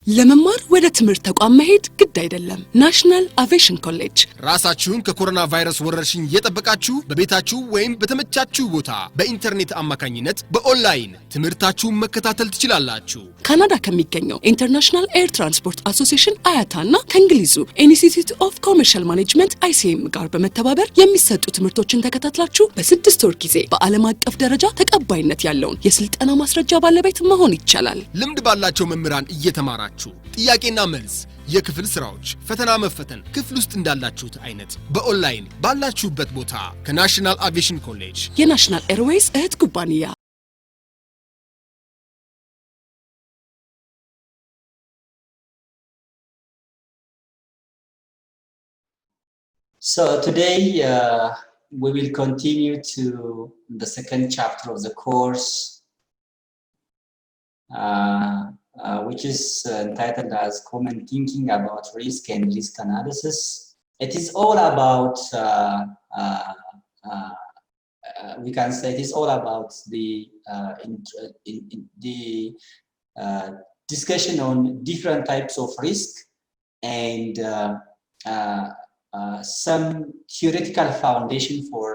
ለመማር ወደ ትምህርት ተቋም መሄድ ግድ አይደለም። ናሽናል አቪዬሽን ኮሌጅ ራሳችሁን ከኮሮና ቫይረስ ወረርሽኝ እየጠበቃችሁ በቤታችሁ ወይም በተመቻችሁ ቦታ በኢንተርኔት አማካኝነት በኦንላይን ትምህርታችሁን መከታተል ትችላላችሁ። ካናዳ ከሚገኘው ኢንተርናሽናል ኤር ትራንስፖርት አሶሲዬሽን አያታና ከእንግሊዙ ኢንስቲትዩት ኦፍ ኮመርሻል ማኔጅመንት ICM ጋር በመተባበር የሚሰጡ ትምህርቶችን ተከታትላችሁ በ6 ወር ጊዜ በዓለም አቀፍ ደረጃ ተቀባይነት ያለውን የስልጠና ማስረጃ ባለቤት መሆን ይቻላል። ልምድ ባላቸው መምህራን እየተማራችሁ ጥያቄና መልስ የክፍል ስራዎች ፈተና መፈተን ክፍል ውስጥ እንዳላችሁት አይነት በኦንላይን ባላችሁበት ቦታ ከናሽናል አቪዬሽን ኮሌጅ የናሽናል ኤርዌይስ እህት ኩባንያ So today we will continue to the second chapter of the course, which is entitled as Common Thinking About Risk and Risk Analysis. It is all about, we can say it is all about the, discussion on different types of risk and some theoretical foundation for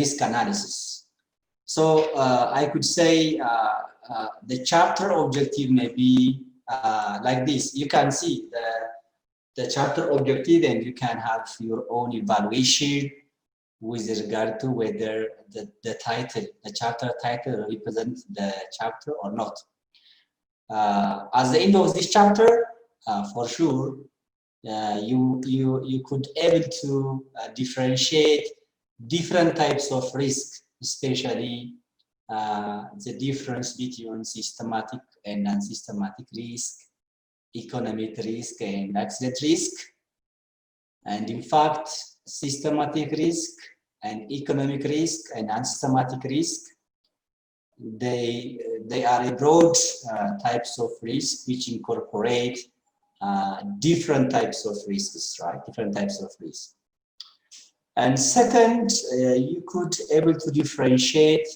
risk analysis. So I could say the chapter objective may be like this. You can see the chapter objective and you can have your own evaluation with regard to whether the title, the chapter title represents the chapter or not. At the end of this chapter, for sure, you could able to differentiate different types of risk, especially the difference between systematic and unsystematic risk, economic risk and accident risk. And in fact, systematic risk and economic risk and unsystematic risk, they are a broad types of risk which incorporate different types of risks, right? Different types of risks. And second, you could able to differentiate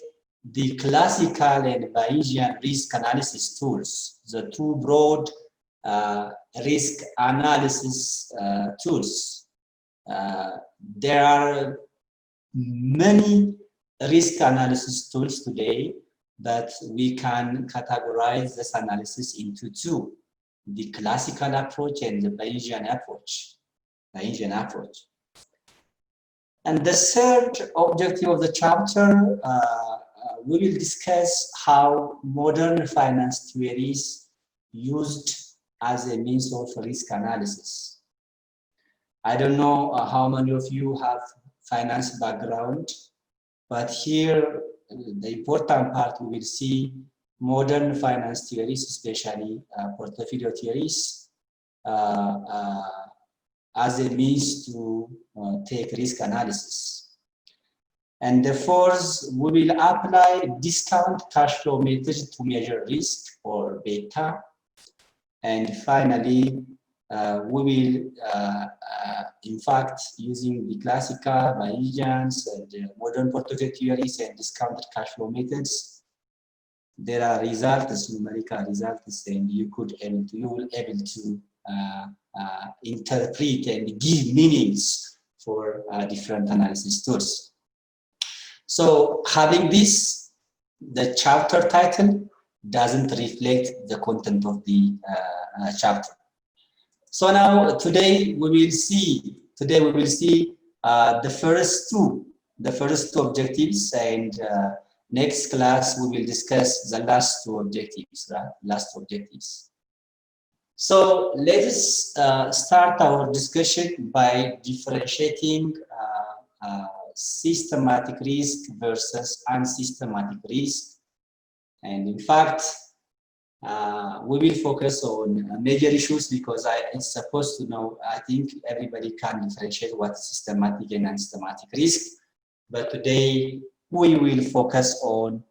the classical and Bayesian risk analysis tools, the two broad risk analysis tools. There are many risk analysis tools today, but we can categorize this analysis into two: the classical approach and the Bayesian approach. And the third objective of the chapter, we will discuss how modern finance theories used as a means of risk analysis. I don't know how many of you have finance background, but here the important part we will see modern finance theories, especially portfolio theories, as a means to take risk analysis. And the fourth, we will apply discount cash flow method to measure risk, or beta. And finally, we will, in fact, using the classical Bayesian and modern portfolio theories and discounted cash flow methods, there are results, numerical results, and you will able to interpret and give meanings for different analysis tools. So having this, the chapter title doesn't reflect the content of the chapter. So now today we will see the first two objectives, and next class we will discuss the last two objectives, right? Last two objectives. So let us start our discussion by differentiating systematic risk versus unsystematic risk. And in fact, we will focus on major issues because it's supposed to know, I think everybody can differentiate what is systematic and unsystematic risk. But today we will focus on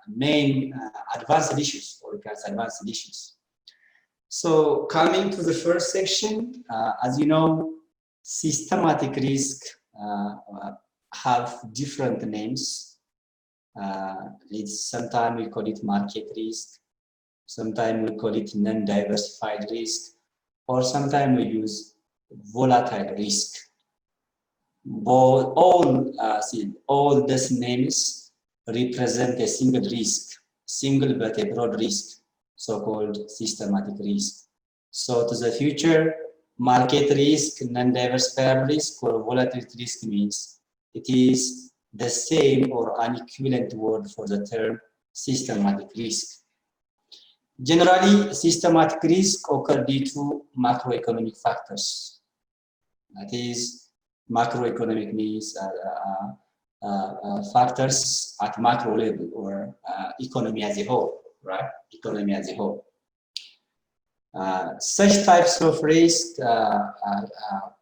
main advanced issues, or advanced issues. So coming to the first section, as you know, systematic risk have different names. It's sometimes we call it market risk, Sometimes we call it non-diversified risk, or sometimes we use volatile risk. All these names represent a single risk, single but a broad risk, so-called systematic risk. So to the future, market risk, non-diversified risk, or volatile risk means it is the same or an equivalent word for the term systematic risk. Generally, systematic risk occurs due to macroeconomic factors. That is, macroeconomic means factors at macro level, or economy as a whole, right? Economy as a whole. Such types of risk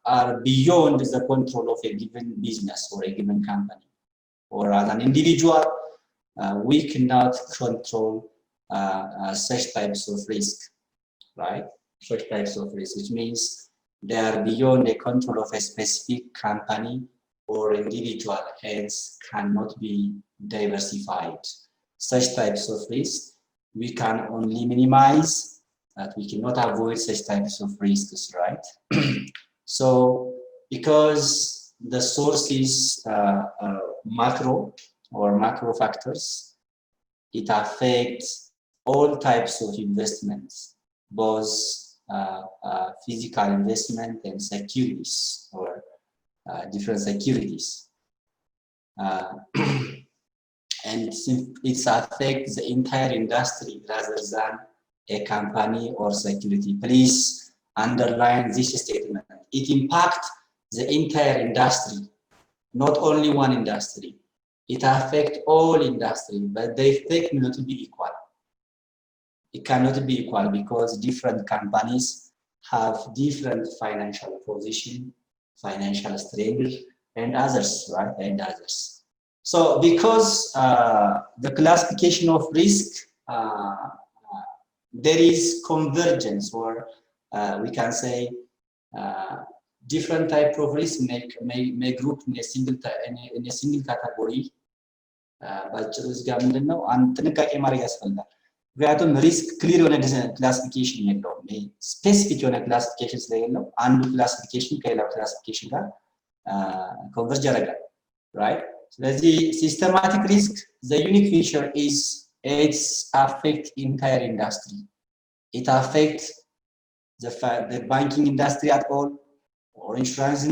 are beyond the control of a given business or a given company. Or as an individual, we cannot control such types of risk, right? Such types of risk, which means they are beyond the control of a specific company or individual, hence cannot be diversified. Such types of risk we can only minimize, but we cannot avoid such types of risks, right? So because the source is macro or macro factors, it affects all types of investments, both physical investment and securities, or different securities. And it affects the entire industry rather than a company or security. Please underline this statement. It impacts the entire industry, not only one industry. It affects all industry, but the effect will not be equal. It cannot be equal because different companies have different financial position, financial strength, and others, right? And others. So because the classification of risk, there is convergence, or we can say different type of risk may group in a single category. ባጭሩ እዚህ ጋር ምንድን ነው አንድ ጥንቃቄ ማድረግ ያስፈልጋል። ምክንያቱም ሪስክ ክሊር የሆነ ክላሲፊኬሽን የለውም። ስፔሲፊክ የሆነ ክላሲፊኬሽን ስለሌለው አንዱ ክላሲፊኬሽን ከሌላው ክላሲፊኬሽን ጋር ኮንቨርጅ ያደርጋል፣ ራይት። ስለዚህ ሲስተማቲክ ሪስክ the unique feature is it's affect entire industry. It affects the banking industry at all, or insurance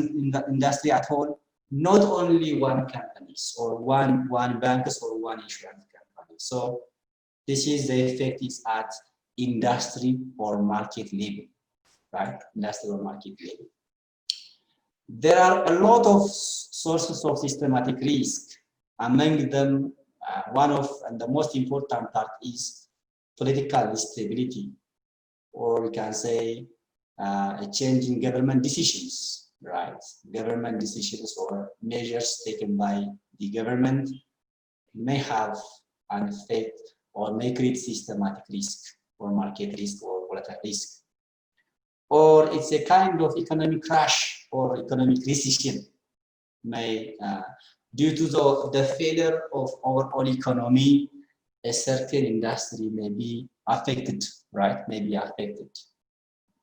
industry at all. Not only one companies or one banks or one insurance company. So this is the effect is at industry or market level, right? Industry or market level. There are a lot of sources of systematic risk. Among them, one of and the most important part is political instability, or we can say a change in government decisions. Right, government decisions or measures taken by the government may have an effect or may create systematic risk or market risk or volatile risk. Or it's a kind of economic crash or economic recession may due to the failure of our own economy, a certain industry may be affected, right? May be affected.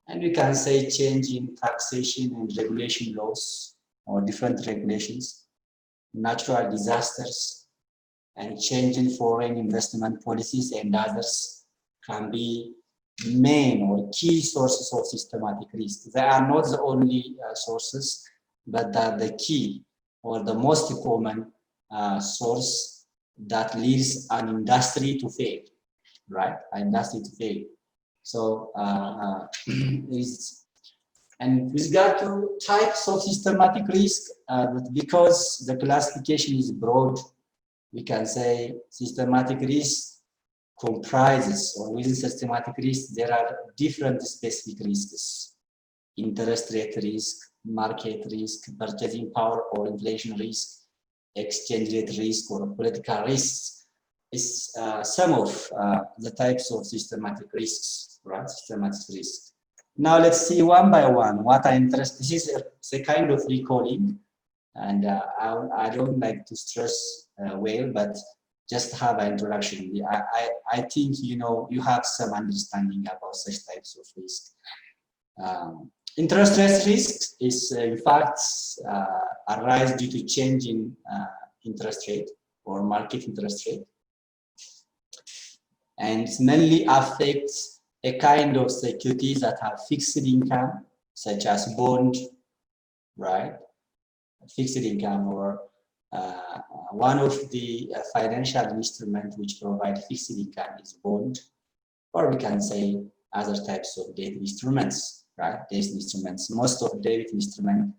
And we can say change in taxation and regulation laws or different regulations, natural disasters, and change in foreign investment policies and others can be main or key sources of systematic risk. They are not the only sources, but they are the key or the most common source that leads an industry to fail, right? An industry to fail. So, and with regard to types of systematic risk, because the classification is broad, we can say systematic risk comprises, or within systematic risk, there are different specific risks: interest rate risk, market risk, purchasing power or inflation risk, exchange rate risk, or political risks. Is some of the types of systematic risks, right? Systematic risk. Now let's see one by one what I interest. This is a kind of recalling, and I don't like to stress well, but just have an introduction. I think you have some understanding about such types of risk. Interest rate risk is in fact arise due to change in interest rate or market interest rate, and mainly affects a kind of securities that have fixed income, such as bond, right? Fixed income, or one of the financial instruments which provide fixed income is bond, or we can say other types of debt instruments, right? These instruments, most of debt instruments,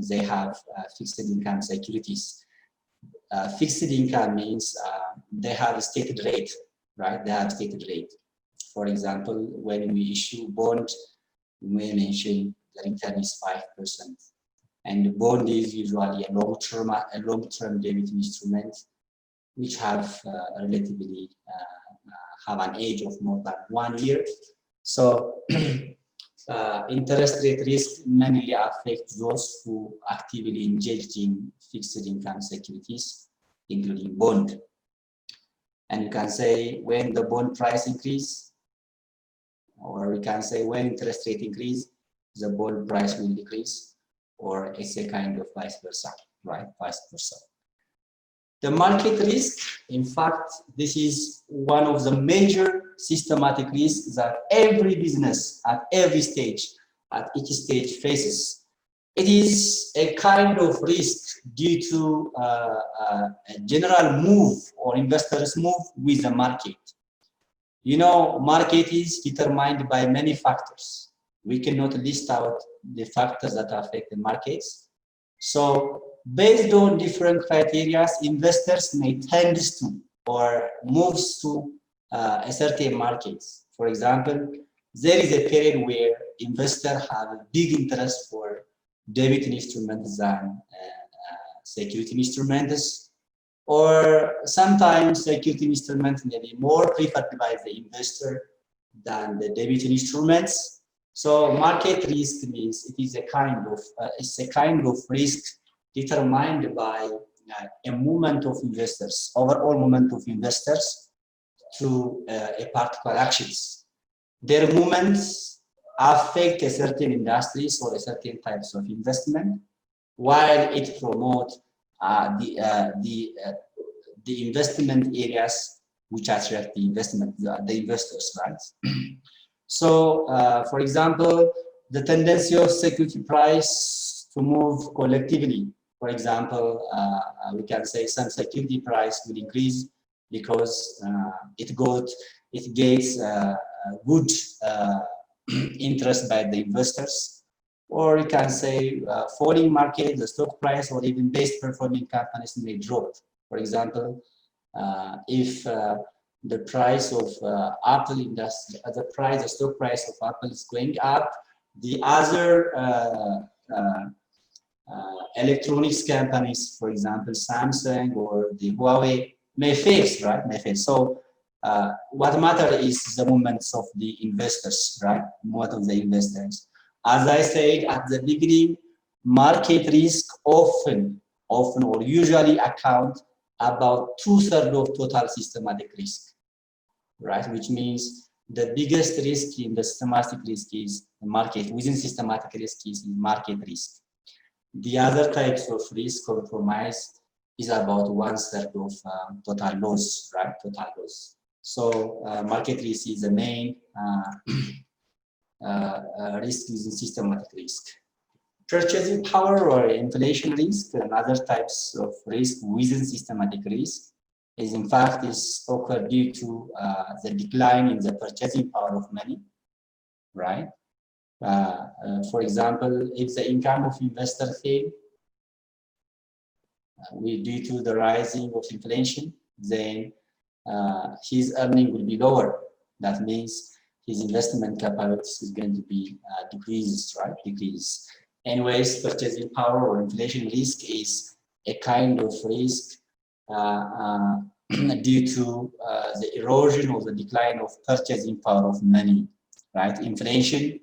they have fixed income securities. Fixed income means they have a stated rate, right? They have stated rate. For example, when we issue bond, we mention the return is 5%. And the bond is usually a long-term debit instrument, which have relatively have an age of more than 1 year. So interest rate risk mainly affects those who actively engaged in fixed income securities, including bond. And you can say when the bond price increase, or we can say when interest rate increase, the bond price will decrease, or it's a kind of vice versa, right? Vice versa. The market risk, in fact, this is one of the major systematic risks that every business at every stage, at each stage faces. It is a kind of risk due to a general move or investors move with the market. Market is determined by many factors. We cannot list out the factors that affect the markets. So based on different criteria, investors may tend to or moves to a certain markets. For example, there is a period where investors have a big interest for debit instruments than security instruments, or sometimes security instruments may be more preferred by the investor than the debit instruments. So market risk means it is a kind of risk determined by a movement of investors, overall movement of investors to a particular actions. Their movements affect a certain industries or a certain types of investment, while it promotes the investment areas which attract the investors, right? So, for example, the tendency of security price to move collectively. For example, we can say some security price will increase because it gets good interest by the investors. Or you can say falling market, the stock price, or even best performing companies may drop. For example, if the price of Apple industry, the stock price of Apple is going up, the other electronics companies, for example, Samsung or the Huawei, may face, right? May face. So what matters is the movements of the investors, right? What of the investors. As I said at the beginning, market risk often or usually account about 2/3 of total systematic risk, right? Which means the biggest risk in the systematic risk is the market. Within systematic risk is market risk. The other types of risk compromise is about 1/3 of total loss, right? Total loss. So market risk is the main risk using systematic risk. Purchasing power or inflation risk and other types of risk within systematic risk is in fact occurred due to the decline in the purchasing power of money, right? For example, if the income of investor fail due to the rising of inflation, then his earning will be lower. That means his investment capabilities is going to be decreased, right? Decrease. Anyways, purchasing power or inflation risk is a kind of risk due to the erosion or the decline of purchasing power of money, right? Inflation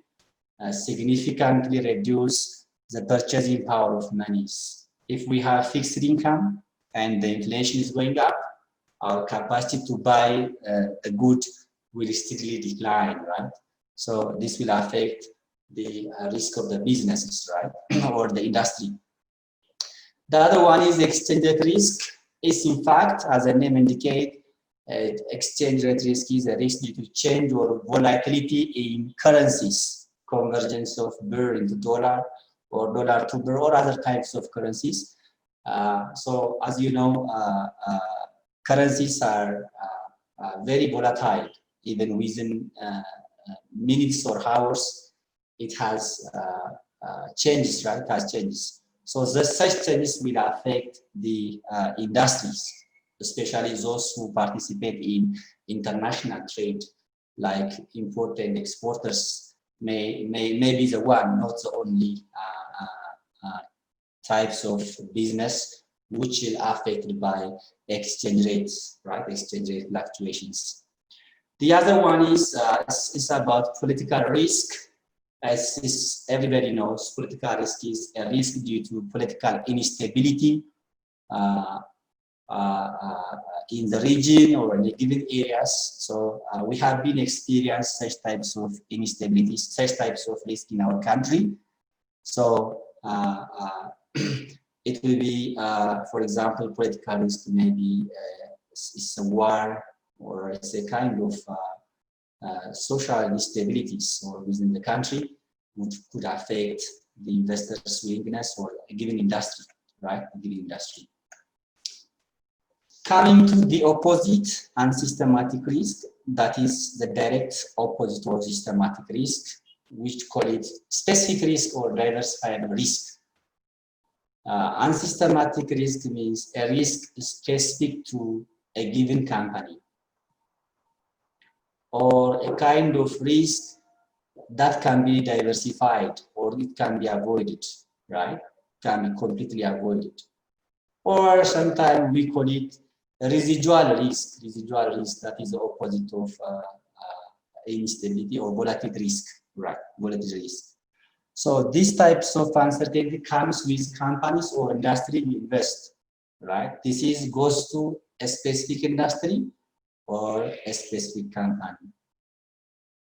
significantly reduce the purchasing power of monies. If we have fixed income and the inflation is going up, our capacity to buy a good will steadily decline, right? So this will affect the risk of the businesses, right, or the industry. The other one is exchange rate risk. Is in fact, as the name indicates, exchange rate risk is a risk due to change or volatility in currencies, convergence of birr into dollar or dollar to birr or other types of currencies. So as you know, currencies are very volatile, even within minutes or hours. It has changes, right? It has changes. So such changes will affect the industries, especially those who participate in international trade, like importers and exporters may be the one, not the only types of business which is affected by exchange rates, right? Exchange rate fluctuations. The other one is about political risk. As everybody knows, political risk is a risk due to political instability in the region or in the given areas. So we have been experienced such types of instabilities, such types of risk in our country. So it will be, for example, political risk maybe it's a war or it's a kind of social instabilities or within the country, which could affect the investors' willingness or a given industry, right? A given industry. Coming to the opposite, unsystematic risk, that is the direct opposite of systematic risk, which call it specific risk or diversified risk. Unsystematic risk means a risk specific to a given company, or a kind of risk that can be diversified or it can be avoided, right? Can be completely avoided. Or sometimes we call it residual risk that is the opposite of instability or volatile risk, right? Volatile risk. So these types of uncertainty comes with companies or industry we invest, right? This is goes to a specific industry or a specific company,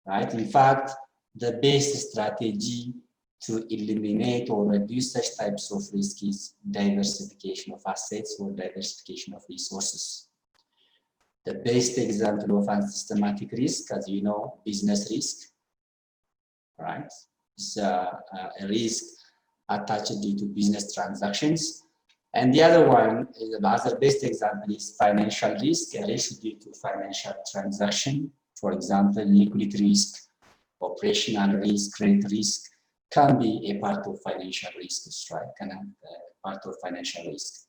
right? In fact, the best strategy to eliminate or reduce such types of risk is diversification of assets or diversification of resources. The best example of unsystematic risk, as you know, business risk, right? It's a risk attached due to business transactions. And the other one, the other best example is financial risk, a risk due to financial transaction. For example, liquidity risk, operational risk, credit risk can be a part of financial risks, right? Can have part of financial risk.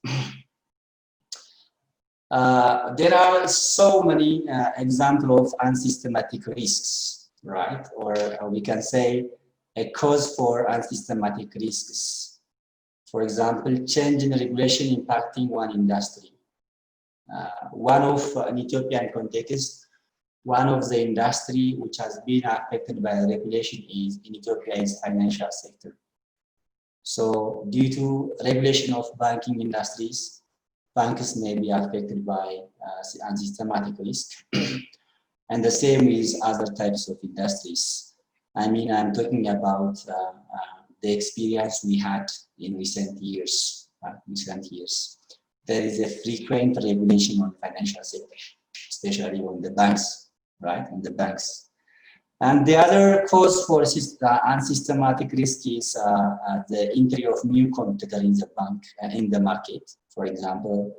There are so many examples of unsystematic risks, right? Or we can say a cause for unsystematic risks. For example, change in regulation impacting one industry. One of an Ethiopian context, one of the industry which has been affected by regulation is in Ethiopia is financial sector. So due to regulation of banking industries, banks may be affected by unsystematic risk. And the same is other types of industries. I mean, I'm talking about the experience we had in recent years. There is a frequent regulation on financial sector, especially on the banks, right? On the banks. And the other cause for unsystematic risk is the entry of new competitor in the bank in the market. For example,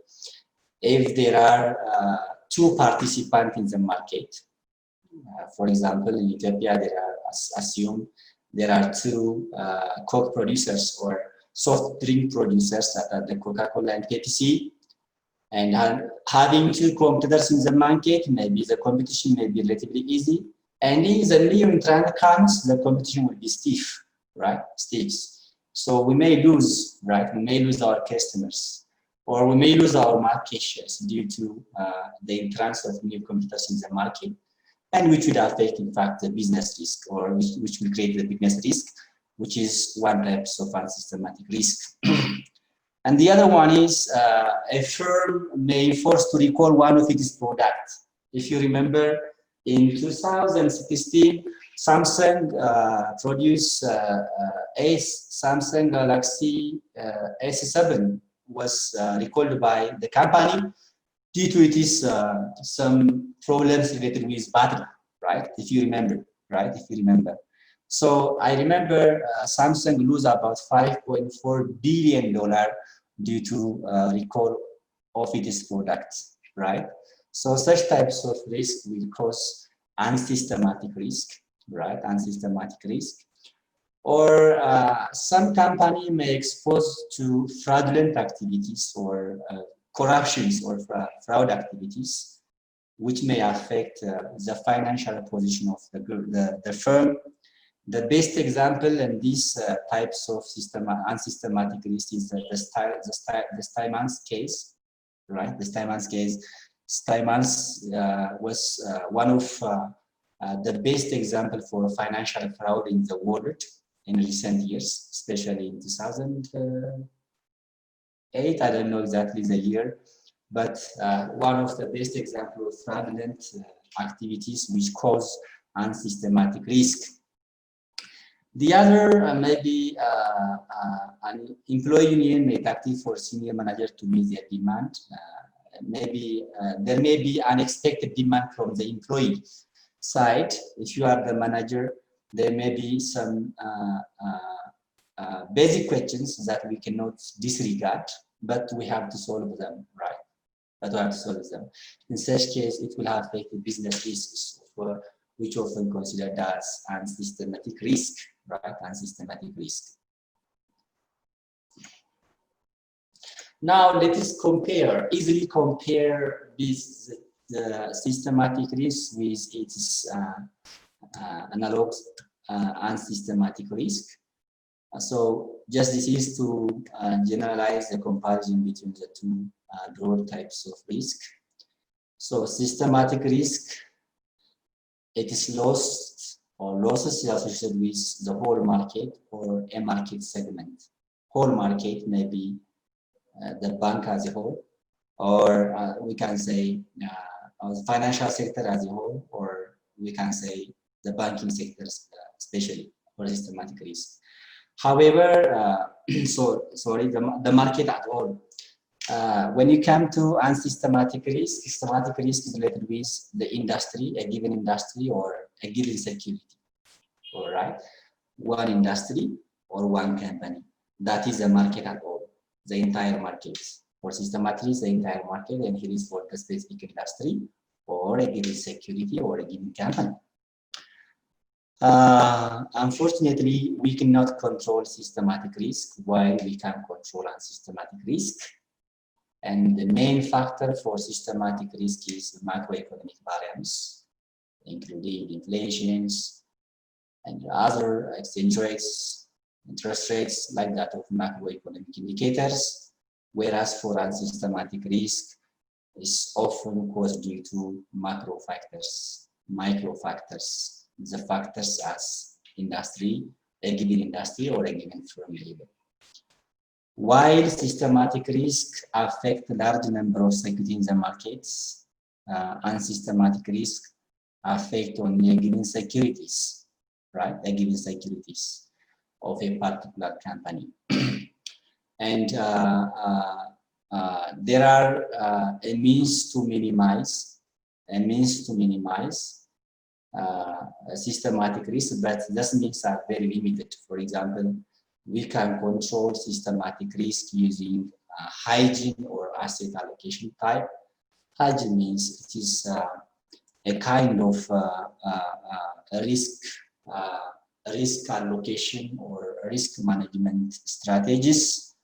if there are two participants in the market, for example, in Ethiopia, there are assume there are two Coke producers or soft drink producers that are the Coca-Cola and Pepsi, and having two competitors in the market, maybe the competition may be relatively easy. And if the new entrant comes, the competition will be stiff, right? Stiff. So we may lose, right? We may lose our customers, or we may lose our market shares due to the entrance of new competitors in the market, and which would affect, in fact, the business risk, or which will create the business risk, which is one type of unsystematic risk. And the other one is a firm may force to recall one of its products. If you remember, in 2016, Samsung produced Samsung Galaxy S7 was recalled by the company due to its some problems related with battery, right? If you remember, right? If you remember. So I remember Samsung lose about $5.4 billion due to recall of its products, right? So such types of risk will cause unsystematic risk, right? Unsystematic risk. Or some company may expose to fraudulent activities or corruptions or fraud activities, which may affect the financial position of the firm. The best example in these types of unsystematic risk is the Steinman's case, right? The Steinman's case. Steinman's was one of the best example for financial fraud in the world in recent years, especially in 2008. I don't know exactly the year, but one of the best example of fraudulent activities which cause unsystematic risk. The other maybe an employee union may active for senior manager to meet their demand. Maybe there may be unexpected demand from the employee side. If you are the manager, there may be some basic questions that we cannot disregard, but we have to solve them, right? But we have to solve them. In such case, it will affect the business risks, which often considered as unsystematic risk, right? Unsystematic risk. Now let us easily compare this systematic risk with its analog unsystematic risk. So just this is to generalize the comparison between the two broad types of risk. So systematic risk, it is loss or losses associated with the whole market or a market segment. Whole market may be the bank as a whole, or we can say the financial sector as a whole, or we can say the banking sector especially for systematic risk. However, the market at all. When you come to unsystematic risk, systematic risk is related with the industry, a given industry or a given security. All right, one industry or one company. That is the market at all, the entire market. For systematic risk, the entire market, and here is for the specific industry or a given security or a given company. Unfortunately, we cannot control systematic risk while we can control unsystematic risk. And the main factor for systematic risk is macroeconomic variance, including inflations and other exchange rates, interest rates, like that of macroeconomic indicators. Whereas for unsystematic risk is often caused due to macro factors, micro factors, the factors as industry, a given industry or a given firm level. While systematic risk affect a large number of securities in the markets, unsystematic risk affect only a given securities, right? A given securities of a particular company. And there are a means to minimize systematic risk, but those means are very limited. For example, we can control systematic risk using hygiene or asset allocation type. Hygiene means it is a kind of risk allocation or risk management strategies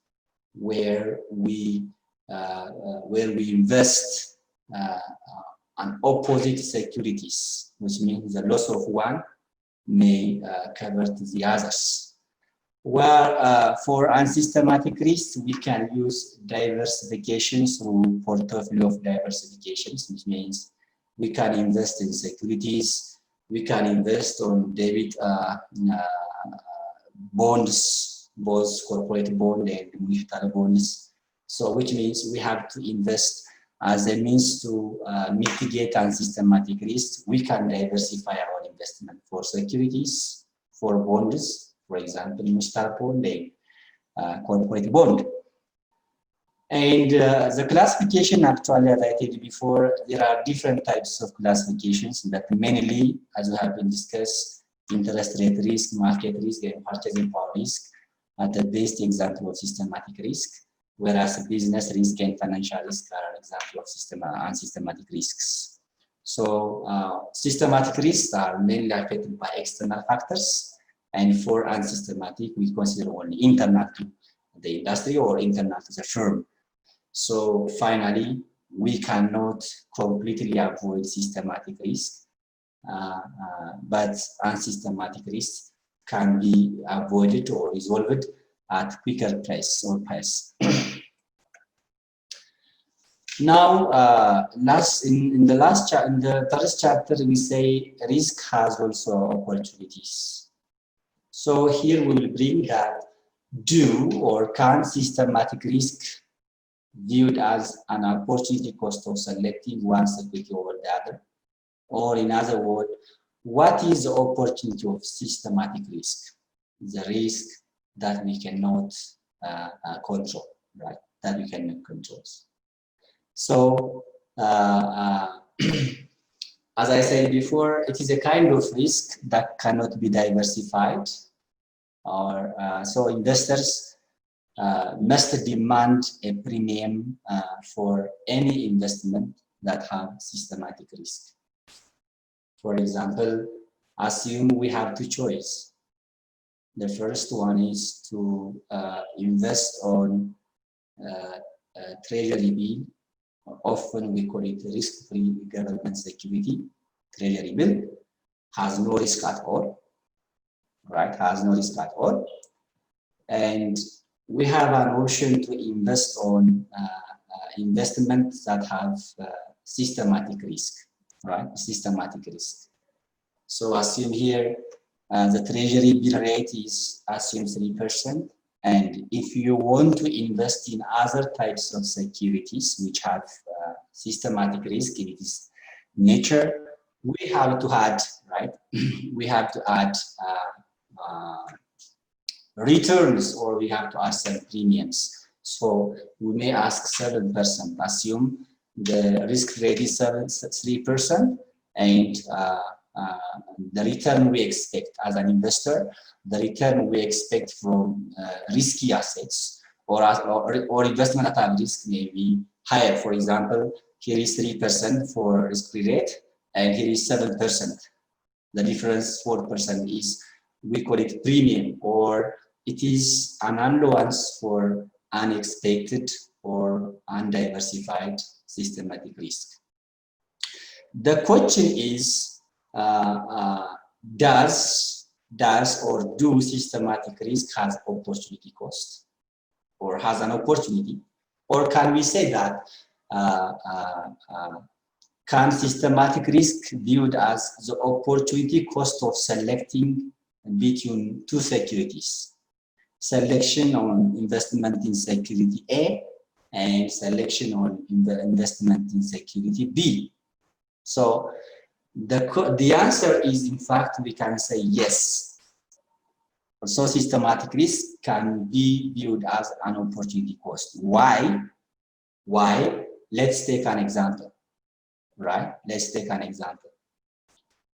where we invest on opposite securities, which means the loss of one may cover the others. Where for unsystematic risk, we can use diversification through portfolio of diversifications, which means we can invest in securities, we can invest on debit bonds, both corporate bond and municipal bonds, So which means we have to invest as a means to mitigate unsystematic risk. We can diversify our investment for securities, for bonds, for example, municipal bond and corporate bond. And the classification, actually, as I said before, there are different types of classifications that mainly, as we have been discussed, interest rate risk, market risk, and purchasing power risk are the best example of systematic risk, whereas business risk and financial risk are an example of unsystematic risks. So systematic risks are mainly affected by external factors, and for unsystematic, we consider only internal to the industry or internal to the firm. So finally, we cannot completely avoid systematic risk, but unsystematic risk can be avoided or resolved at quicker pace or pace. Now, in the first chapter, we say risk has also opportunities. So here we will bring that do or can systematic risk viewed as an opportunity cost of selecting one security over the other, or in other words, what is the opportunity of systematic risk? The risk that we cannot control, right? That we cannot control. So, as I said before, it is a kind of risk that cannot be diversified, or so investors must demand a premium for any investment that have systematic risk. For example, assume we have two choices. The first one is to invest on treasury bill. Often we call it risk-free government security. Treasury bill has no risk at all, right? Has no risk at all. And we have an option to invest on investments that have systematic risk, right? Systematic risk. So assume here the treasury bill rate is assume 3%. And if you want to invest in other types of securities which have systematic risk in its nature, we have to add, right? We have to add returns, or we have to ask some premiums. So we may ask 7%, assume the risk rate is 3%, and the return we expect as an investor, the return we expect from risky assets or investment at high risk may be higher. For example, here is 3% for risk-free rate, and here is 7%. The difference, 4%, is, we call it premium, or it is an allowance for unexpected or undiversified systematic risk. The question is, does or do systematic risk has opportunity cost, or has an opportunity, or can we say that can systematic risk viewed as the opportunity cost of selecting between two securities? Selection on investment in security A and selection on investment in security B. So the answer is, in fact, we can say yes. So systematic risk can be viewed as an opportunity cost. Why? Why? Let's take an example, right? Let's take an example.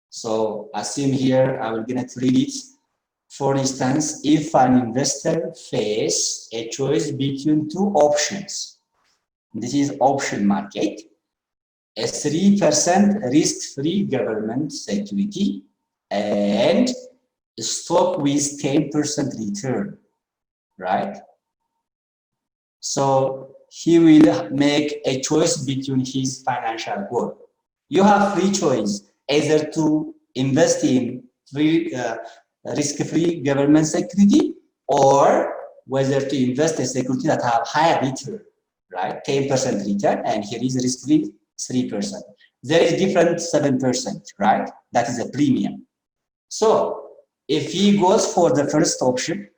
So assume here, I will gonna read it. For instance, if an investor faces a choice between two options, this is option market, a 3% risk-free government security and a stock with 10% return, right? So he will make a choice between his financial goal. You have three choices, either to invest in risk-free government security, or whether to invest in security that have higher return, right? 10% return, and here is risk-free 3%. There is different 7%, right? That is a premium. So If he goes for the first option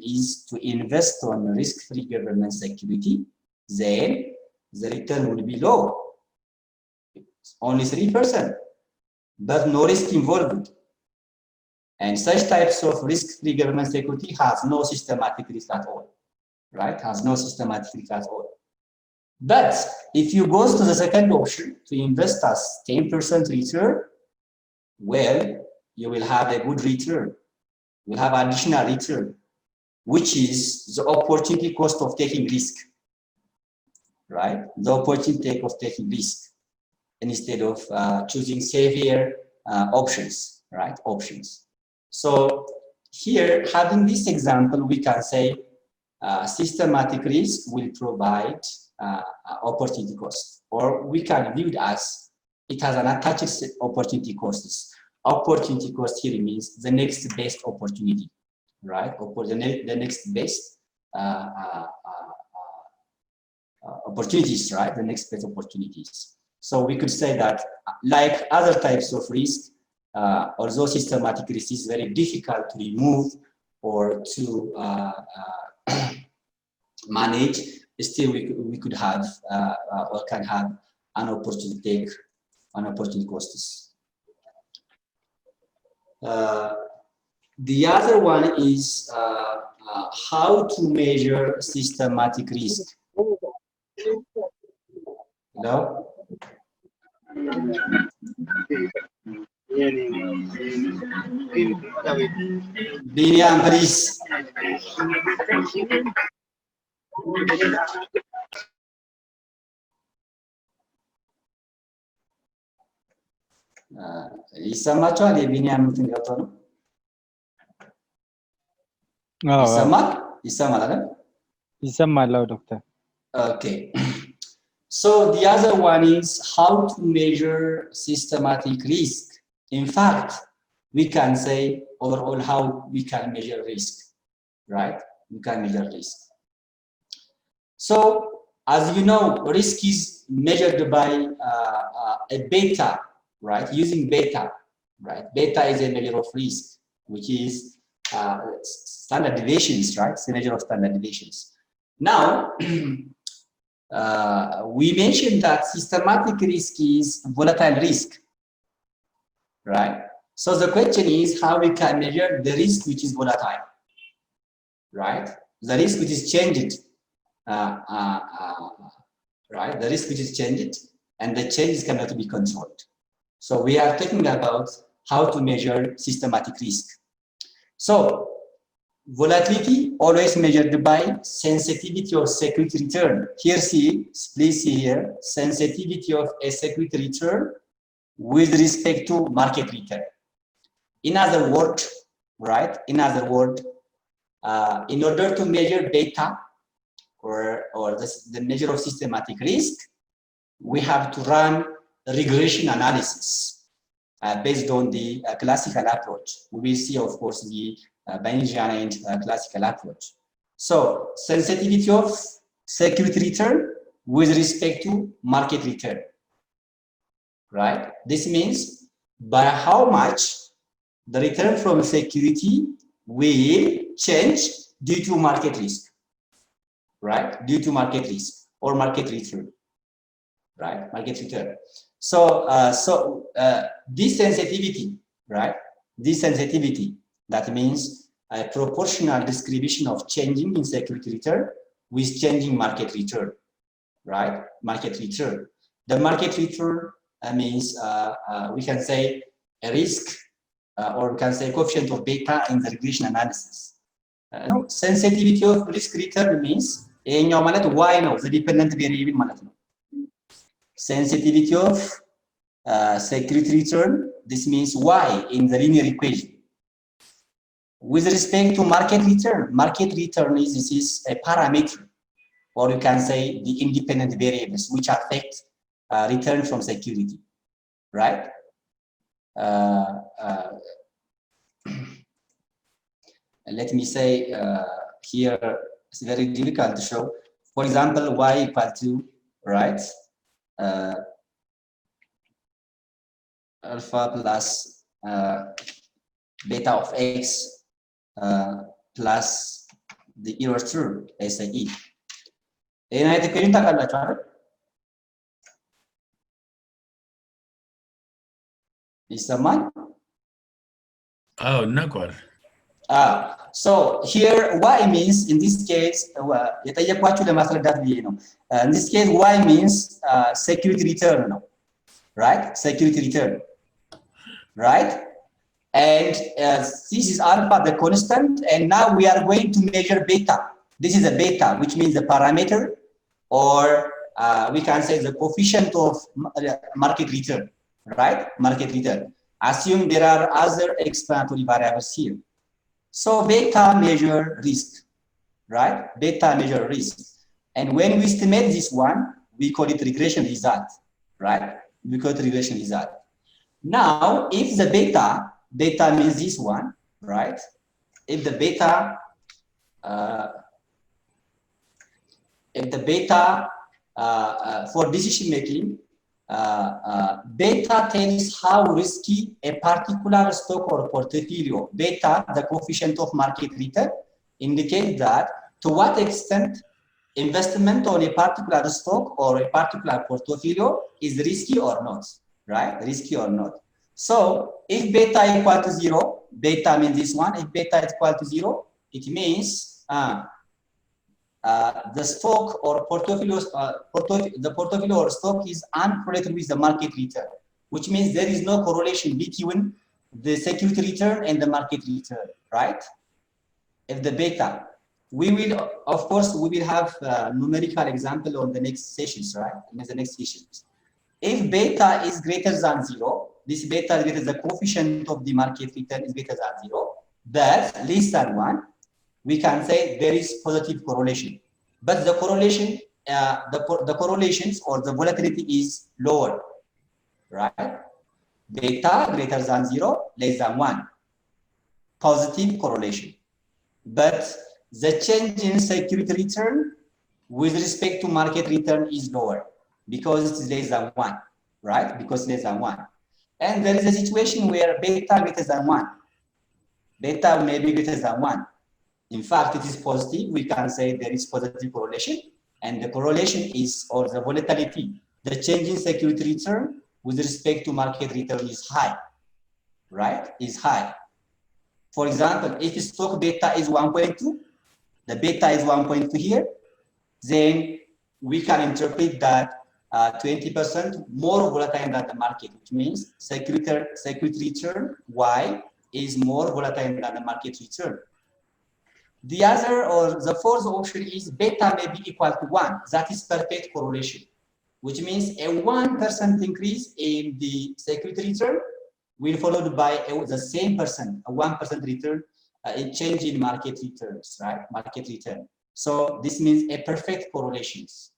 is to invest on risk-free government security, then the return will be low, only 3%, but no risk involved. And such types of risk-free government security has no systematic risk at all, right? Has no systematic risk at all. But if you go to the second option to invest as 10% return, well, you will have a good return. You will have additional return, which is the opportunity cost of taking risk, right? The opportunity of taking risk instead of choosing safer options, right? Options. So here, having this example, we can say systematic risk will provide opportunity cost, or we can view it as it has an attached opportunity costs. Opportunity cost here means the next best opportunity, right? Or the next best opportunities, right? The next best opportunities. So we could say that, like other types of risk, although systematic risk is very difficult to remove or to manage, still we could have or can have an opportunity costs. The other one is how to measure systematic risk. Hello? Biniam, please. ይሰማችኋል? የቢኒያም እንትን ገብቶ ነው። ይሰማል አይደል? ይሰማል ዶክተር። Okay. So the other one is how to measure systematic risk. In fact, we can say overall how we can measure risk, right? We can measure risk. So as you know, risk is measured by a beta, right? Using beta, right? Beta is a measure of risk, which is standard deviations, right? It's a measure of standard deviations. Now, we mentioned that systematic risk is volatile risk, right? So the question is how we can measure the risk which is volatile, right? The risk which is changed, right? The risk which is changed and the changes cannot be controlled. So we are talking about how to measure systematic risk. So volatility always measured by sensitivity of security return. Here please see here, sensitivity of a security return with respect to market return. In other words, right? In other words, in order to measure beta or the measure of systematic risk, we have to run regression analysis based on the classical approach. We will see, of course, the Bayesian and classical approach. So sensitivity of security return with respect to market return, right? This means by how much the return from security will change due to market risk, right? Due to market risk or market return, right? Market return. So this sensitivity, right? This sensitivity, that means a proportional distribution of changing in security return with changing market return, right? Market return. The market return means we can say a risk or we can say coefficient of beta in the regression analysis. Sensitivity of risk return means ይሄኛው ማለት y ነው, the dependent variable ማለት ነው. Sensitivity of security return, this means y in the linear equation. With respect to market return is this is a parameter, or you can say the independent variables which affect return from security, right? Let me say here it's very difficult to show. For example, y equal to, right? Alpha plus beta of x plus the error term SAE. ይህን አይነት ኢኩዌሽን ታውቃላችሁ አይደል? ይሰማል? አዎ እናውቀዋለን። So here y means in this case የጠየኳችሁ ለማስረዳት ብዬ ነው. In this case y means security return ነው. Right? Security return. Right? And this is alpha, the constant, and now we are going to measure beta. This is a beta, which means the parameter, or we can say the coefficient of market return, right? Market return. Assume there are other explanatory variables here. So beta measure risk, right? Beta measure risk. And when we estimate this one, we call it regression result, right? We call it regression result. Now, if the beta means this one, right? If the beta for decision making, beta tells how risky a particular stock or portfolio. Beta, the coefficient of market return, indicates that to what extent investment on a particular stock or a particular portfolio is risky or not, right? Risky or not. So if beta equal to 0, beta means this one. If beta is equal to 0, it means the stock or portfolio, the portfolio or stock is uncorrelated with the market return, which means there is no correlation between the security return and the market return, right? If the beta, we will, of course, we will have numerical example on the next sessions, right? In the next sessions. If beta is greater than 0, this beta is greater, the coefficient of the market return is greater than 0, but less than 1, we can say there is positive correlation. But the correlation, the correlations or the volatility is lower, right? Beta greater than 0, less than 1, positive correlation. But the change in security return with respect to market return is lower because it is less than 1, right? Because less than 1. And there is a situation where beta greater than 1. Beta may be greater than 1. In fact, it is positive. We can say there is positive correlation, and the correlation is, or the volatility, the change in security return with respect to market return is high, right? Is high. For example, if stock beta is 1.2, the beta is 1.2 here, then we can interpret that 20% more volatile than the market, which means security return Y is more volatile than the market return. The other, or the fourth option is beta may be equal to 1. That is perfect correlation, which means a 1% increase in the security return will followed by the same percent, a 1% return, a change in market returns, right? Market return. So this means a perfect correlations,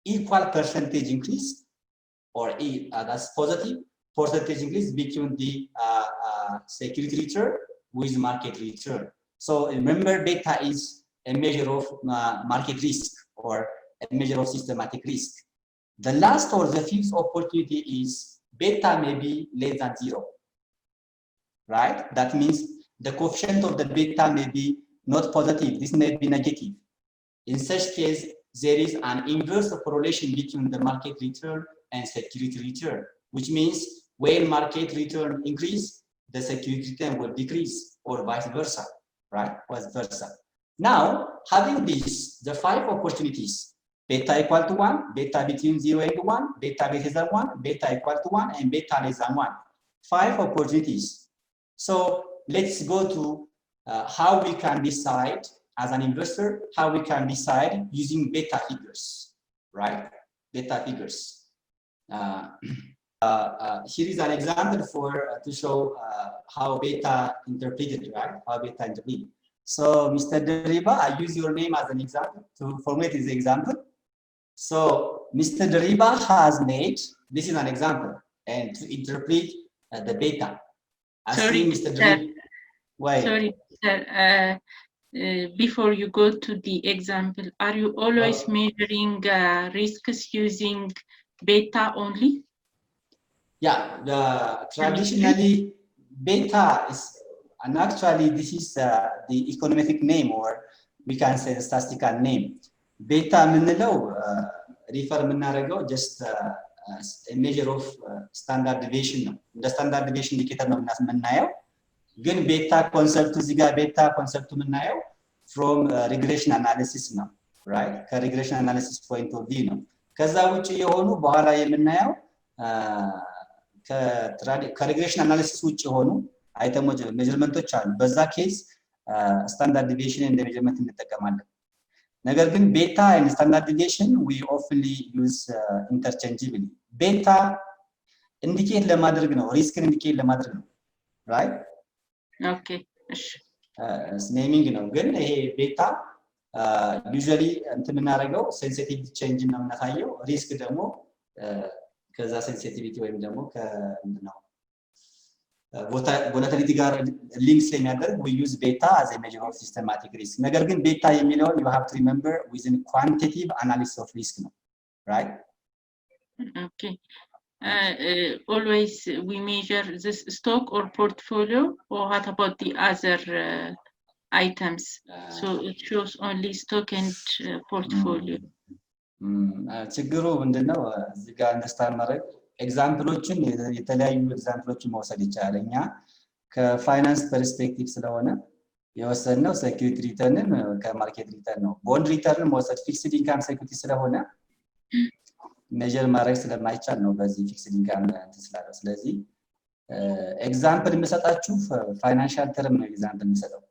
equal percentage increase, or that's positive percentage increase between the security return with market return. So remember, beta is a measure of market risk or a measure of systematic risk. The last or the fifth opportunity is beta may be less than 0, right? That means the coefficient of the beta may be not positive. This may be negative. In such case, there is an inverse correlation between the market return and security return, which means when market return increase, the security return will decrease, or vice versa. Right, vice versa. Now, having these, the 5 opportunities, beta equal to 1, beta between 0 and 1, beta greater than 1, beta equal to 1, and beta less than 1. 5 opportunities. So let's go to how we can decide as an investor, how we can decide using beta figures, right? Beta figures. Here is an example to show how beta interpreted, right? How beta interpreted. So, Mr. Deriba, I use your name as an example to formulate this example. So, Mr. Deriba has made, this is an example, and to interpret the beta. Sorry, Mr. Deriba. Why? Sorry, sir. Before you go to the example, are you always measuring risks using beta only? Yeah, traditionally beta is, and actually this is the econometric name, or we can say the statistical name. Beta የምንለው refer የምናደርገው just a measure of standard deviation ነው። እንደ standard deviation indicator ነው የምናየው። ግን ቤታ ኮንሰፕቱ እዚህ ጋር ቤታ ኮንሰፕቱ የምናየው from regression analysis ነው፣ right? ከregression analysis point of view ነው። ከዛ ውጪ የሆኑ በኋላ የምናየው ከregression analysis ውጪ የሆኑ አይተሞች ሜጀርመንቶች አሉ። በዛ ኬዝ standard deviation እንደ ሜጀርመንት እንጠቀማለን። ነገር ግን ቤታ and standard deviation we oftenly use interchangeably. ቤታ ኢንዲኬት ለማድረግ ነው፣ ሪስክን ኢንዲኬት ለማድረግ ነው፣ right? ኦኬ እሺ ኔሚንግ ነው። ግን ይሄ ቤታ ዩዥዋሊ እንትን የምናደርገው ሴንሲቲቪቲ ቼንጅ ነው የምናሳየው። ሪስክ ደግሞ ከዛ ሴንሲቲቪቲ ወይም ደግሞ ከምንድነው ቮላቲሊቲ ጋር ሊንክ ስለሚያደርግ we use beta as a measure of systematic risk. ነገር ግን ቤታ የሚለውን you have to remember within quantitative analysis of risk ነው, right? Okay. Always we measure this stock or portfolio, or what about the other items? So it shows only stock and portfolio. ችግሩ ምንድነው እዚህ ጋር አንደርስታንድ ማድረግ ኤግዛምፕሎችን የተለያዩ ኤግዛምፕሎችን መውሰድ ይቻላል። እኛ ከፋይናንስ ፐርስፔክቲቭ ስለሆነ የወሰድነው ሴኩሪቲ ሪተርንን ከማርኬት ሪተርን ነው። ቦንድ ሪተርን መውሰድ ፊክስድ ኢንካም ሴኩሪቲ ስለሆነ ሜጀር ማድረግ ስለማይቻል ነው በዚህ ፊክስድ ኢንካም ስላለው። ስለዚህ ኤግዛምፕል የምሰጣችሁ ፋይናንሻል ተርም ነው ኤግዛምፕል የምሰጠው።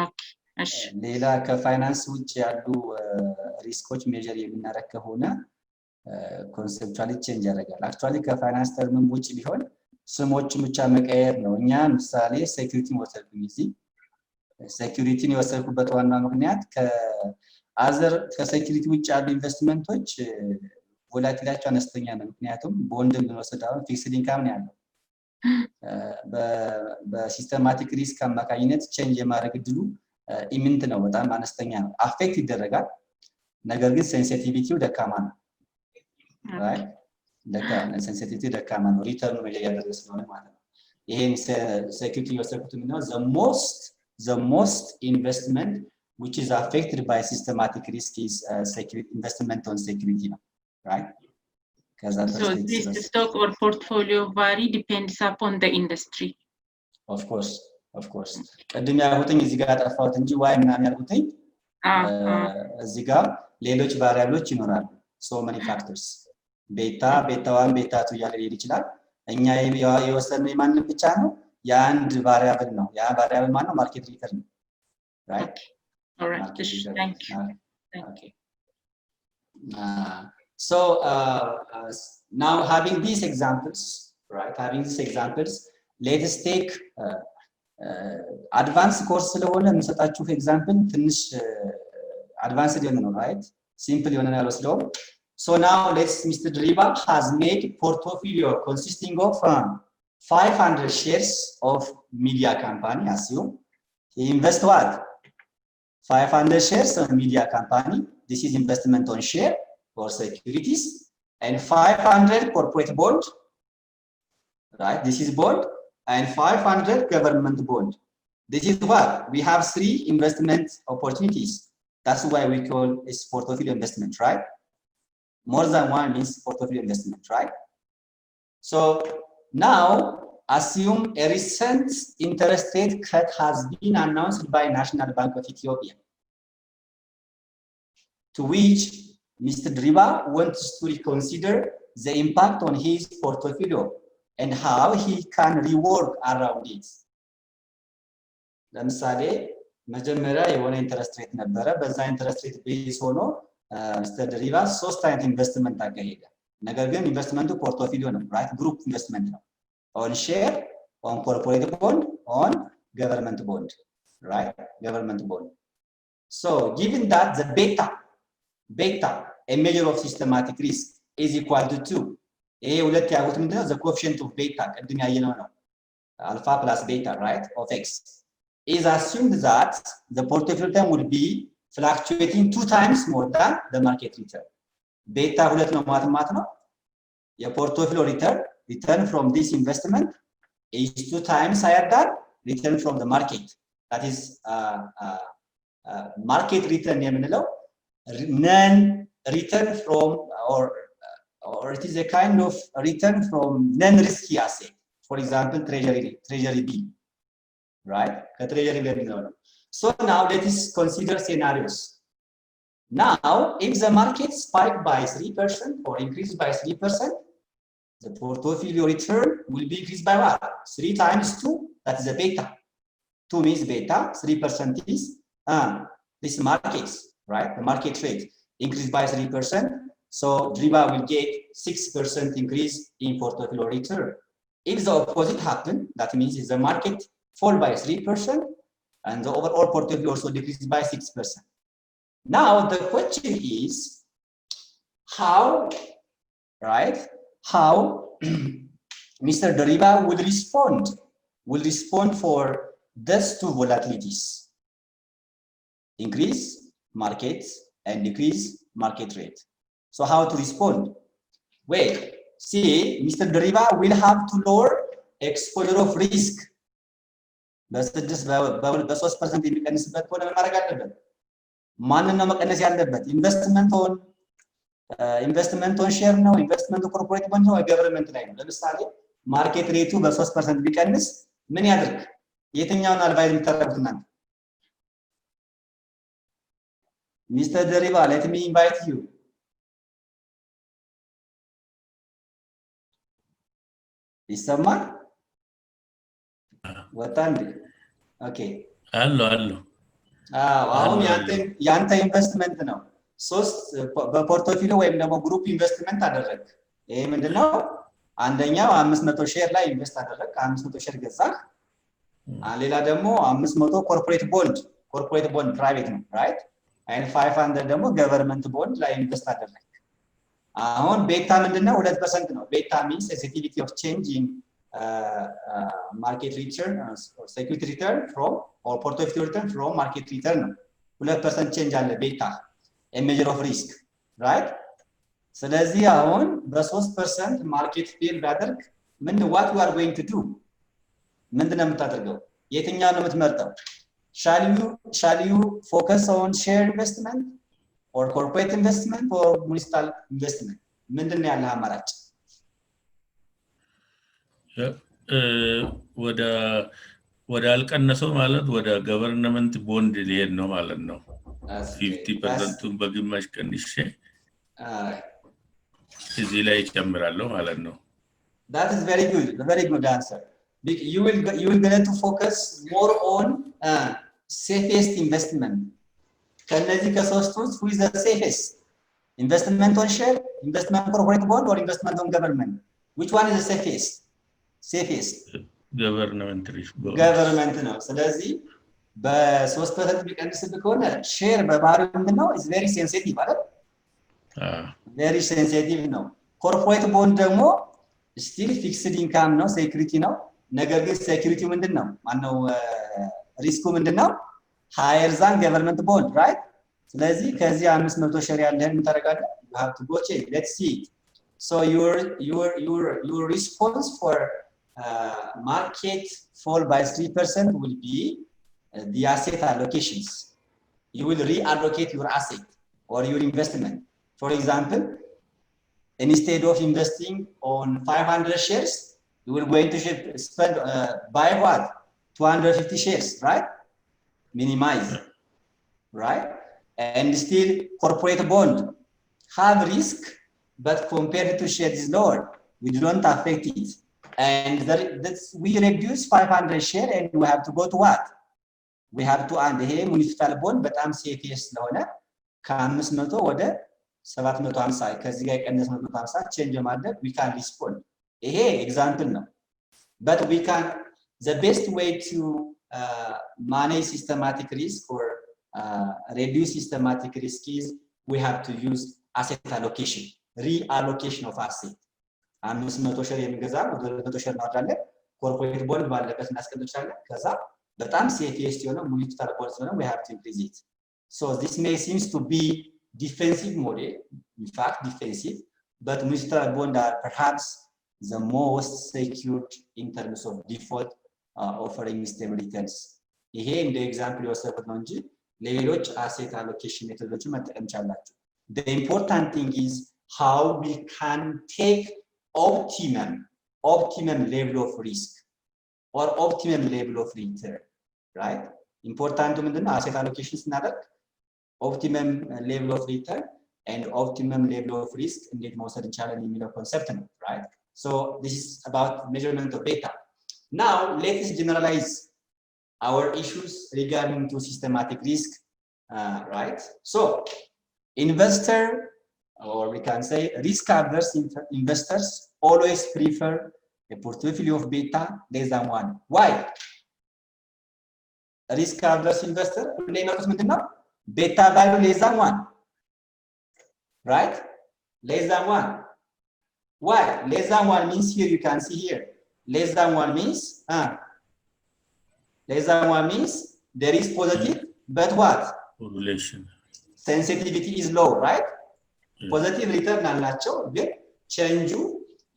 ኦኬ እሺ ሌላ ከፋይናንስ ውጭ ያሉ ሪስኮች ሜጀር የምናደርግ ከሆነ ኮንሴፕቹዋሊ ቼንጅ ያደርጋል። አክቹዋሊ ከፋይናንስ ተርም ውጭ ቢሆን ስሞችን ብቻ መቀየር ነው። እኛ ምሳሌ ሴኩሪቲን ወሰድኩኝ። እዚህ ሴኩሪቲን የወሰድኩበት ዋና ምክንያት ከአዘር ከሴኩሪቲ ውጭ ያሉ ኢንቨስትመንቶች ቮላቲሊቲያቸው አነስተኛ ነው። ምክንያቱም ቦንድን ብንወስድ አሁን ፊክስድ ኢንካም ነው ያለው። በሲስተማቲክ ሪስክ አማካኝነት ቼንጅ የማድረግ እድሉ ኢሚንት ነው፣ በጣም አነስተኛ ነው። አፌክት ይደረጋል፣ ነገር ግን ሴንሲቲቪቲው ደካማ ነው። right? ሴንሲቲቪቲ ደካማ ነው። ሪተርኑ ያደረገ ስለሆነ ማለት ነው። ይሄን ሴኩሪቲ የወሰድኩት ምንድነው the most investment which is affected by systematic risk is security investment on security ነው, right? So this stock or portfolio vary depends upon the industry. Of course ቅድም ያልኩትኝ እዚህ ጋር አጠፋሁት እንጂ ዋይ ምናምን ያልኩትኝ እዚህ ጋር ሌሎች ቫሪያብሎች ይኖራሉ። so many factors ቤታ 1 ቤታ 2 እያለ ሊሄድ ይችላል። እኛ የወሰድነው የማንን ብቻ ነው? የአንድ ቫሪያብል ነው። ያ ቫሪያብል ማን ነው? ማርኬት ሪተርን ነው፣ right? All right, thank you. Okay. So now having these examples, right? Let us take advanced course ስለሆነ የምሰጣችሁ ኤግዛምፕል ትንሽ advanced የሆነ ነው, right? Simple የሆነ ነው ያለው። So now Mr. Driba has made portfolio consisting of 500 shares of media company. Assume he invest what? 500 shares of media company. This is investment on share or securities, and 500 corporate bond, right? This is bond, and 500 government bond. This is what we have 3 investment opportunities. That's why we call this portfolio investment, right? More than one means portfolio investment, right? So now assume a recent interest rate cut has been announced by National Bank of Ethiopia, to which Mr. Driba wants to reconsider the impact on his portfolio and how he can rework around it. ለምሳሌ መጀመሪያ የሆነ ኢንተረስት ሬት ነበረ። በዛ ኢንተረስት ሬት ቤዝ ሆኖ ሚስተር ድሪባ 3 አይነት ኢንቨስትመንት አካሄደ። ነገር ግን ኢንቨስትመንቱ ፖርትፎሊዮ ነው፣ ራይት? ግሩፕ ኢንቨስትመንት ነው። ኦን ሼር፣ ኦን ኮርፖሬት ቦንድ፣ ኦን ገቨርንመንት ቦንድ፣ ራይት? ገቨርንመንት ቦንድ። So given that the beta a measure of systematic risk is equal to 2, ይሄ ሁለት ያሉት ምንድነው? the coefficient of beta ቅድም ያየነው ነው፣ alpha plus beta, right, of x, is assumed that the portfolio return would be fluctuating 2 times more than the market return. Beta ሁለት ነው ማለት ነው። የፖርትፎሊዮ return from this investment is 2 times higher than return from the market. That is market return የምንለው non return from or it is a kind of return from non-risky asset. For example, treasury bill, right? Treasury bill. So now let us consider scenarios. Now, if the market spiked by 3% or increased by 3%, the portfolio return will be increased by what? 3 times 2, that is a beta. 2 means beta, 3% is this markets, right? The market rate increased by 3%. So DRIBA will get 6% increase in portfolio return. If the opposite happen, that means if the market fall by 3% and the overall portfolio also decreases by 6%. Now the question is how, right? How Mr. DRIBA will respond for these 2 volatilities: increase markets and decrease market rate. So how to respond? Well, see, Mr. DRIBA will have to lower exposure of risk. በ3% የሚቀንስበት ከሆነ ምን ማድረግ አለበት? ማንን ነው መቀነስ ያለበት? ኢንቨስትመንት ኦን ሼር ነው? ኢንቨስትመንት ኮርፖሬት ቦንድ ነው? ገቨርንመንት ላይ ነው? ለምሳሌ ማርኬት ሬቱ በ3% ቢቀንስ ምን ያድርግ? የትኛውን አድቫይዝ የምታደርጉት እናንተ? Mr. DRIBA, let me invite you. ይሰማል? ወጣ እንዴ? ኦኬ አሎ አሁን ያንተ ኢንቨስትመንት ነው። 3 በፖርትፎሊዮ ወይም ደግሞ ግሩፕ ኢንቨስትመንት አደረግ። ይሄ ምንድነው? አንደኛው 500 ሼር ላይ ኢንቨስት አደረግ፣ 500 ሼር ገዛህ። ሌላ ደግሞ 500 ኮርፖሬት ቦንድ ፕራይቬት ነው፣ ራይት? and 500 ደግሞ ገቨርንመንት ቦንድ ላይ ኢንቨስት አደረግ። አሁን ቤታ ምንድነው? 2% ነው። ቤታ means sensitivity of change in market return or security return from or portfolio return from market return ነው። 2% change አለ ቤታ, a measure of risk, right? ስለዚህ አሁን በ3% ማርኬት ፌል ቢያደርግ what you are going to do? ምንድነው የምታደርገው? የትኛው ነው የምትመርጠው? Shall you focus on share investment or corporate investment or municipal investment? ምንድነው ያለ አማራጭ? ወደ አልቀነሰው ማለት ወደ ገቨርንመንት ቦንድ ሊሄድ ነው ማለት ነው። 50%ን በግማሽ ቀንሼ እዚህ ላይ ጨምራለሁ ማለት ነው። That is very good answer. You will get to focus more on safest investment. ከነዚህ ከሶስቱ who is the safest? Investment on share, investment on corporate bond or investment on government? Which one is the safest? Government ነው። ስለዚህ በ3% ቢቀንስብህ ከሆነ ሼር በባህሪው ምንድነው? is very sensitive አይደል? very sensitive ነው። ኮርፖሬት ቦንድ ደግሞ still fixed income ነው፣ ሴኩሪቲ ነው። ነገር ግን ሴኩሪቲው ምንድነው? ማነው ሪስኩ ምንድነው? higher than government bond, right? ስለዚህ ከዚህ 500 ሼር ያለህን ታረጋለህ። you have to go check. Let's see. So your response for market fall by 3% will be the asset allocations. You will reallocate your asset or your investment. For example, instead of investing on 500 shares, you will going to spend buy what? 250 shares, right? Minimize, right? And still corporate bond have risk, but compared to shares is lower. We don't affect it. And we reduce 500 share and we have to go to what? We have to add here municipal bond በጣም ሴፊየስ ስለሆነ ከ500 ወደ 750 ከዚህ ጋር ቀነስ 150 ቼንጅ ማድረግ we can respond. ይሄ ኤግዛምፕል ነው. But we can the best way to manage systematic risk or reduce systematic risk is we have to use asset allocation, reallocation of asset. 500 ሼር የሚገዛ 200 ሼር እናወጣለን። ኮርፖሬት ቦንድ ባለበት እናስቀምጣለን። ከዛ በጣም ሴፊየስት የሆነ ሙኒሲፓል ቦንድ ስለሆነ we have to increase it. So this may seems to be defensive model, in fact defensive, but municipal bond are perhaps the most secured in terms of default offering stable returns. ይሄ እንደ ኤግዛምፕል የወሰድኩት ነው እንጂ ሌሎች asset allocation ሜቶዶችን መጠቀም ይቻላችሁ። The important thing is how we can take optimum level of risk or optimum level of return, right? Important ምንድነው? asset allocation ስናደርግ optimum level of return and optimum level of risk እንዴት መውሰድ እንችላለን የሚለው ኮንሰፕት ነው, right? So this is about measurement of beta. Now let's generalize our issues regarding to systematic risk, right? So investor, or we can say risk averse investors always prefer a portfolio of beta less than 1. Why? Risk averse investor የሚመርጡት ምንድነው? Beta value less than 1, right? Less than 1. Why? Less than 1 means here you can see here. Less than 1 means less than 1 means there is positive, but what? Correlation. Sensitivity is low, right? Yeah. Positive return አላቸው ግን change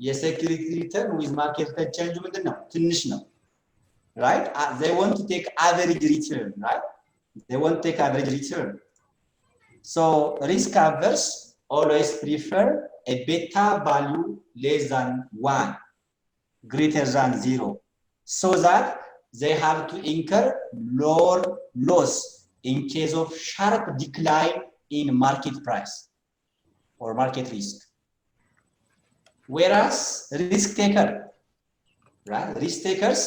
የሴኩሪቲ return with market return change ምንድነው? ትንሽ ነው, right? They want to take average return, right? They want to take average return. So risk averse always prefer a beta value less than 1, greater than 0, so that they have to incur lower loss in case of sharp decline in market price or market risk. Whereas risk taker, right? Risk takers,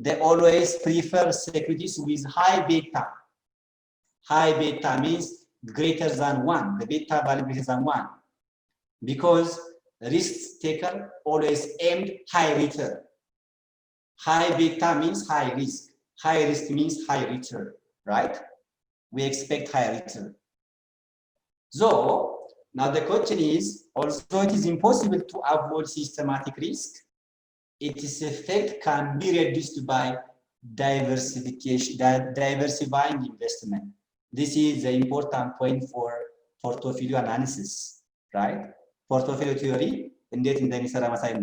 they always prefer securities with high beta. High beta means greater than 1, the beta value greater than 1, because risk taker always aimed high return. High beta means high risk. High risk means high return, right? We expect high return. So now the question is, although it is impossible to avoid systematic risk, its effect can be reduced by diversifying investment. This is the important point for portfolio analysis, right? Portfolio theory,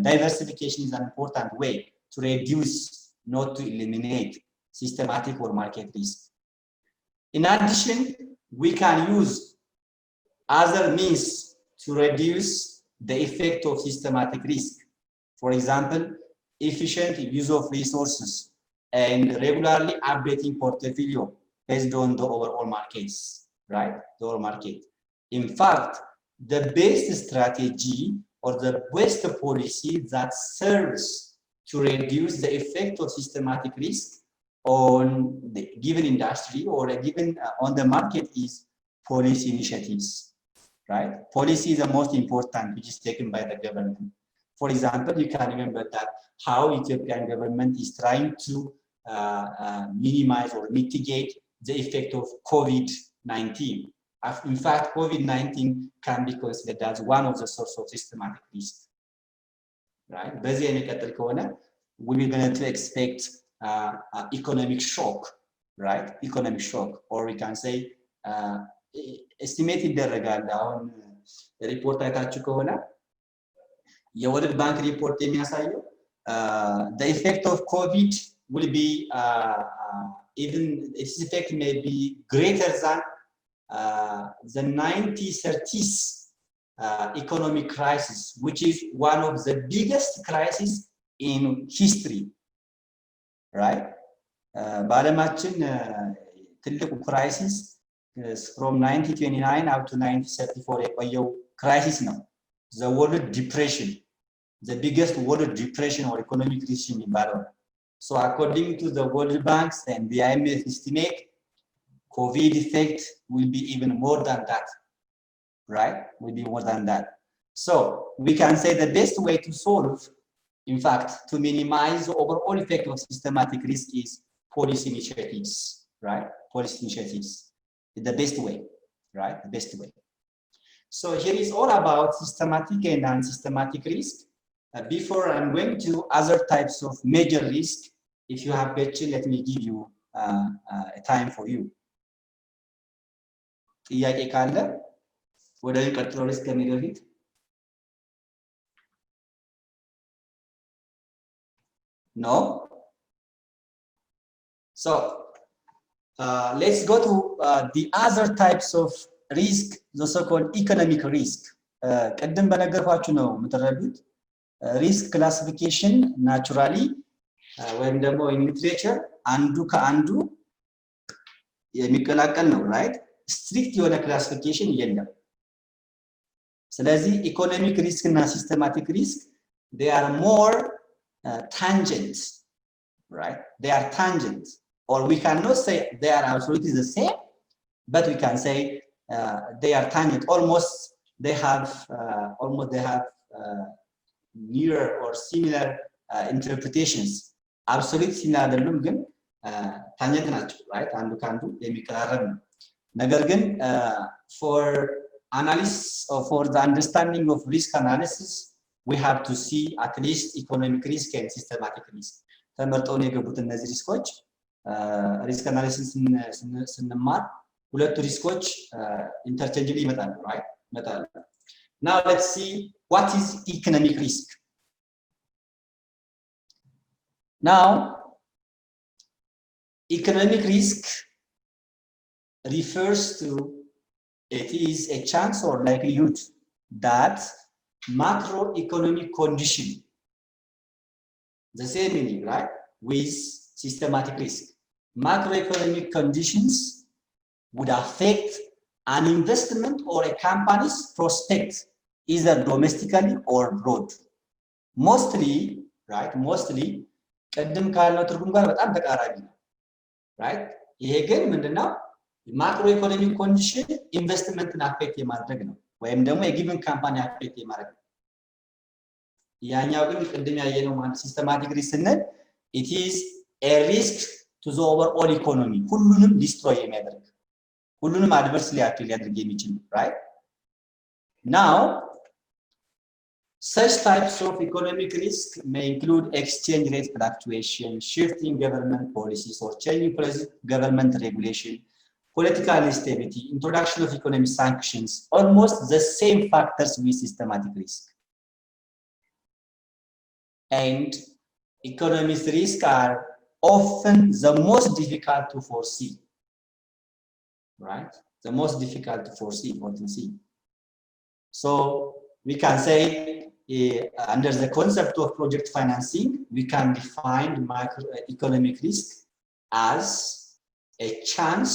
diversification is an important way to reduce, not to eliminate, systematic or market risk. In addition, we can use other means to reduce the effect of systematic risk. For example, efficient use of resources and regularly updating portfolio based on the overall markets, right? The overall market. In fact, the best strategy or the best policy that serves to reduce the effect of systematic risk on the given industry or a given on the market is policy initiatives, right? Policy is the most important, which is taken by the government. For example, you can remember that how Ethiopian government is trying to minimize or mitigate the effect of COVID-19. In fact, COVID-19 can be considered as one of the sources of systematic risk, right? We're going to expect economic shock, right? Economic shock, or we can say estimated ይደረጋል። አሁን ሪፖርት አይታችሁ ከሆነ የወርልድ ባንክ ሪፖርት የሚያሳየው the effect of COVID will be even its effect may be greater than the 1930s economic crisis, which is one of the biggest crises in history, right? በዓለማችን ትልቁ crisis from 1929 up to 1934 የቆየው crisis ነው። The world depression, the biggest world depression or economic recession የሚባለው። So according to the World Bank and the IMF estimate, COVID effect will be even more than that, right? Will be more than that. So we can say the best way to solve, in fact, to minimize the overall effect of systematic risk is policy initiatives, right? Policy initiatives is the best way, right? The best way. So here is all about systematic and unsystematic risk. Before I'm going to other types of major risk, if you have question, let me give you a time for you. ጥያቄ ካለ ወደ ቀጥሎ ሪስክ ከሚለው ፊት No? So let's go to the other types of risk, the so-called economic risk. ቅድም በነገርኳችሁ ነው የምትረዱት። ሪስክ ክላሲፊኬሽን ናቹራሊ ወይም ደግሞ ኢን ሊትሬቸር አንዱ ከአንዱ የሚቀላቀል ነው ራይት ስትሪክት የሆነ ክላሲፊኬሽን የለም ስለዚህ ኢኮኖሚክ ሪስክ እና ሲስተማቲክ ሪስክ they are more tangent right they are tangent or we cannot say they are absolutely the same but we can say they are tangent almost they have near or similar interpretations absolute similar አይደሉም ግን ታንጀንት ናቸው right አንዱ ካንዱ የሚቀራረብ ነው ነገር ግን for analysis or for the understanding of risk analysis we have to see at least economic risk and systematic risk ተመርጠው ነው የገቡት እነዚህ ሪስኮች risk analysis ስንማር ሁለቱ ሪስኮች ኢንተርቼንጅሊ ይመጣሉ right ይመጣሉ now let's see what is economic risk now economic risk refers to it is a chance or likelihood that macroeconomic condition the same meaning right with systematic risk macroeconomic conditions would affect an investment or a company's prospects either domestically or abroad mostly right mostly ቀደም ካለው ትርጉም ጋር በጣም ተቃራኒ ነው right ይሄ ግን ምንድነው ማክሮ ኢኮኖሚክ ኮንዲሽን ኢንቨስትመንትን አፌክት የማድረግ ነው ወይም ደግሞ የጊቨን ካምፓኒ አፌክት የማድረግ ነው ያኛው ግን ቅድም ያየነው ማለት ሲስተማቲክ ሪስክ ስንል it is a risk to the overall economy ሁሉንም ዲስትሮይ የሚያደርግ ሁሉንም አድቨርስሊ አፌክት ሊያደርግ የሚችል right now such types of economic risk may include exchange rate fluctuation shifting government policies or changing government regulation political instability introduction of economic sanctions almost the same factors with systematic risk and economic risk are often the most difficult to foresee right the most difficult to foresee or to see so we can say under the concept of project financing we can define macroeconomic risk as a chance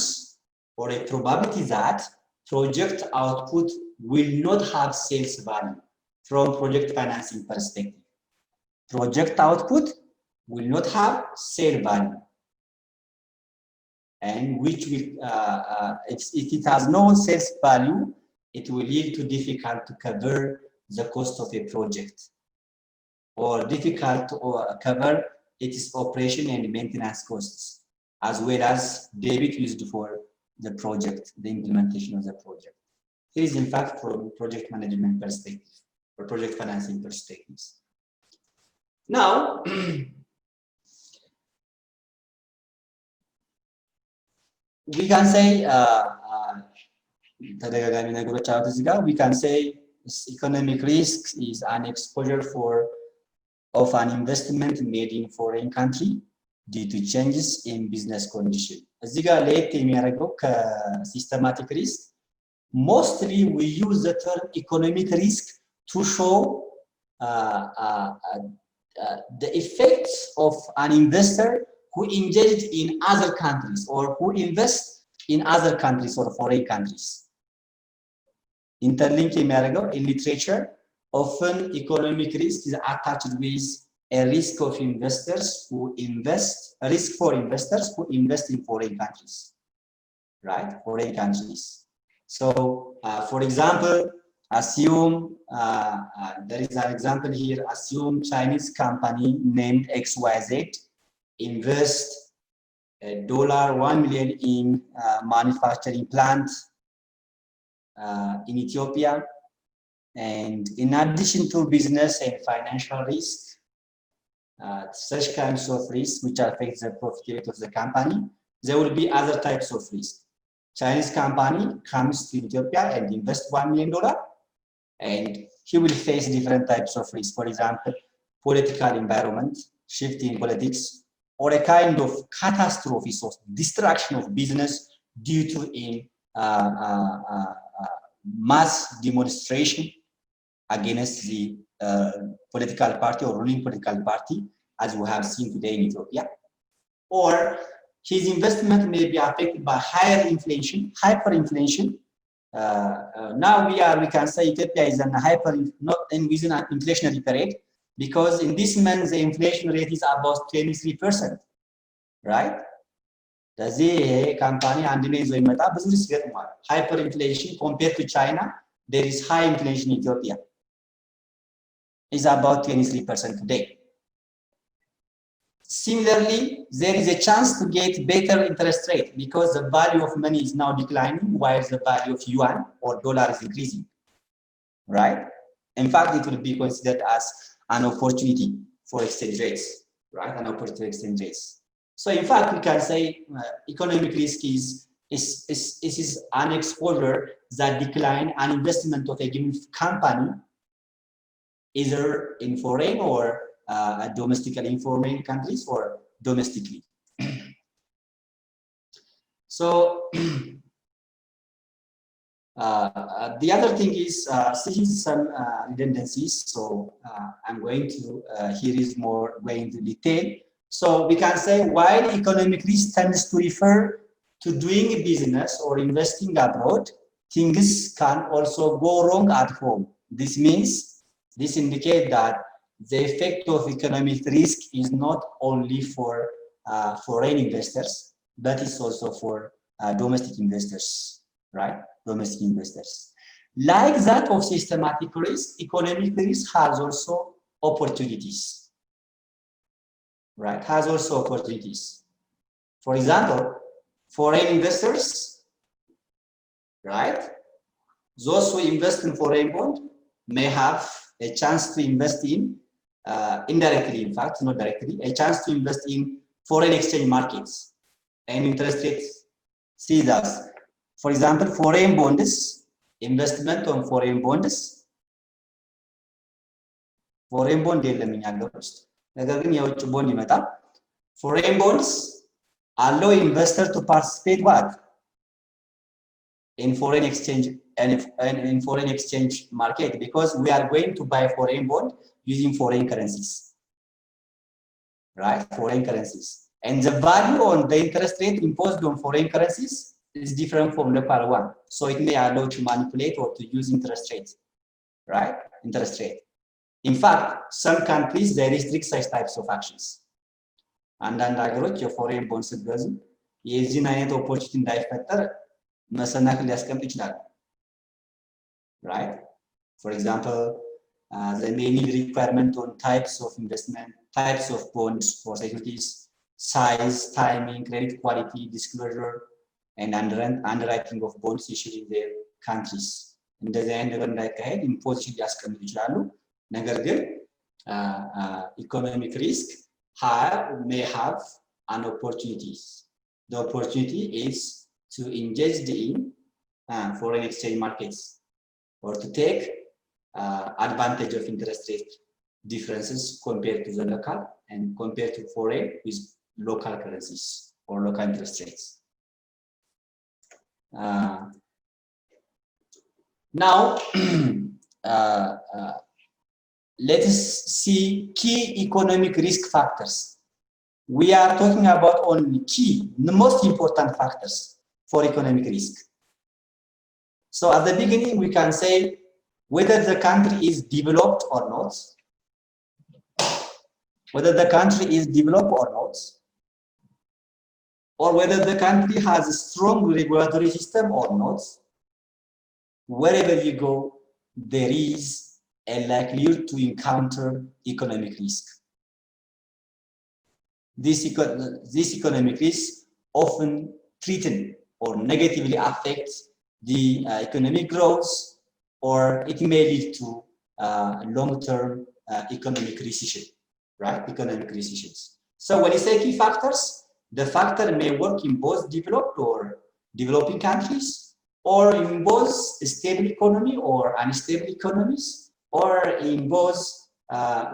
or a probability that project output will not have sales value from project financing perspective project output will not have sale value and which will if it has no sales value it will lead to difficult to cover the cost of a project or difficult to cover its operation and maintenance costs as well as debit used for the project the implementation of the project it is in fact from project management perspective or project financing perspectives now we can say ተደጋጋሚ ነገሮች አሉት እዚህ ጋር we can say economic risk is an exposure of an investment made in foreign country due to changes in business condition እዚህ ጋር ለየት የሚያደርገው ከሲስተማቲክ ሪስክ mostly we use the term economic risk to show the effects of an investor who engaged in other countries or who invests in other countries or foreign countries interlink የሚያደርገው in literature often economic risk is attached with a risk of investors who invest a risk for investors who invest in foreign countries right foreign countries so for example assume there is an example here assume Chinese company named XYZ invest $1 million in manufacturing plant in Ethiopia and in addition to business and financial risk such kinds of risk which affect the profitability of the company there will be other types of risk Chinese company comes to Ethiopia and invests $1 million and he will face different types of risk for example political environment shift in politics, or a kind of catastrophe or destruction of business due to a mass demonstration against the political party or ruling political party, as we have seen today in Ethiopia. Or his investment may be affected by higher inflation, hyperinflation. Now we can say Ethiopia is in within an inflationary period, because in this month the inflation rate is about 23%, right? The company and the hyperinflation compared to China, there is high inflation in Ethiopia. Is about 23% today. Similarly, there is a chance to get better interest rate because the value of money is now declining while the value of yuan or dollar is increasing, right? In fact, it will be considered as an opportunity for exchange rates, right? An opportunity for exchange rates. So in fact, we can say economic risk is an exposure that decline an investment of a given company either in foreign or domestically in foreign countries or domestically. So the other thing is seeing some redundancies. So I'm going to here is more going into detail. So we can say while economic risk tends to refer to doing a business or investing abroad, things can also go wrong at home. This indicates that the effect of economic risk is not only for foreign investors, but it's also for domestic investors, right? Domestic investors. Like that of systematic risk, economic risk has also opportunities, right? Has also opportunities. For example, foreign investors, right? Those who invest in foreign bond may have a chance to invest in, indirectly, in fact, not directly, a chance to invest in foreign exchange markets and interest rates. See that. For example, foreign bonds, investment on foreign bonds. Foreign bond foreign bonds allow investors to participate what? In foreign exchange and in foreign exchange market, because we are going to buy foreign bond using foreign currencies, right? Foreign currencies, and the value on the interest rate imposed on foreign currencies is different from the local one, so it may allow to manipulate or to use interest rates, right? Interest rate. In fact, some countries they restrict such types of actions. And then your foreign bonds doesn't. Using an opportunity better. Right? For example, the main requirement on types of investment, types of bonds for securities, size, timing, credit quality, disclosure, and underwriting of bonds issued in their countries. And the end of the imposition economic risk may have an opportunities. The opportunity is to engage in foreign exchange markets or to take advantage of interest rate differences compared to the local and compared to foreign with local currencies or local interest rates. Now, let us see key economic risk factors. We are talking about only key, the most important factors for economic risk. So at the beginning, we can say whether the country is developed or not, whether the country is developed or not, or whether the country has a strong regulatory system or not. Wherever you go, there is a likelihood to encounter economic risk. This economic risk often threaten or negatively affect the economic growth, or it may lead to long-term economic recession, right? Economic recessions. So when you say key factors, the factor may work in both developed or developing countries, or in both stable economy or unstable economies, or in both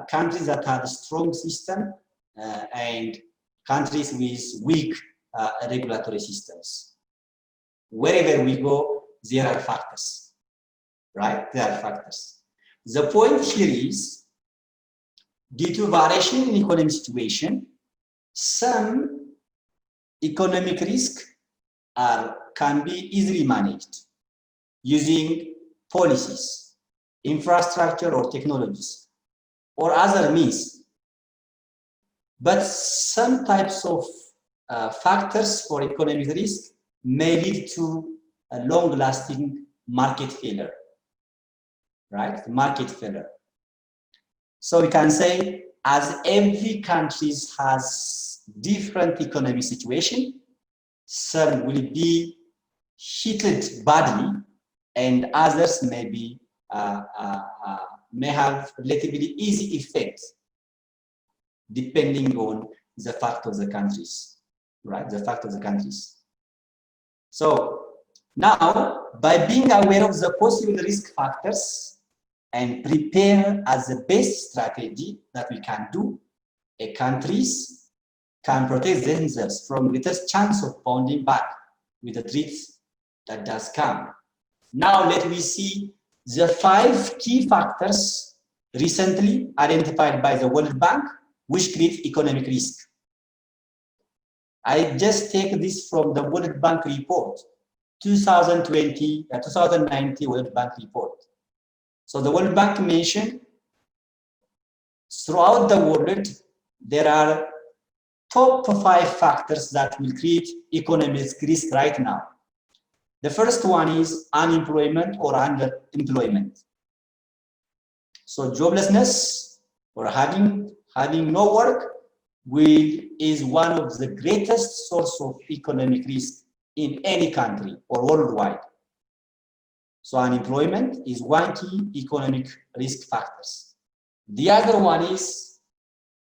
countries that have a strong system and countries with weak regulatory systems. Wherever we go, there are factors, right? There are factors. The point here is, due to variation in economic situation, some economic risk can be easily managed using policies, infrastructure or technologies, or other means. But some types of factors for economic risk may lead to a long-lasting market failure, right? Market failure. So we can say, as every country has different economic situation, some will be hit badly, and others may be may have relatively easy effects, depending on the fact of the countries, right? The fact of the countries. So now, by being aware of the possible risk factors and prepare as the best strategy that we can do, countries can protect themselves from greatest chance of bouncing back with the threats that does come. Now let me see the 5 key factors recently identified by the World Bank which create economic risk. I just take this from the World Bank report, 2019 World Bank report. So the World Bank mentioned throughout the world, there are top 5 factors that will create economic risk right now. The first one is unemployment or underemployment. So joblessness or having no work is one of the greatest source of economic risk in any country or worldwide. So unemployment is one key economic risk factors. The other one is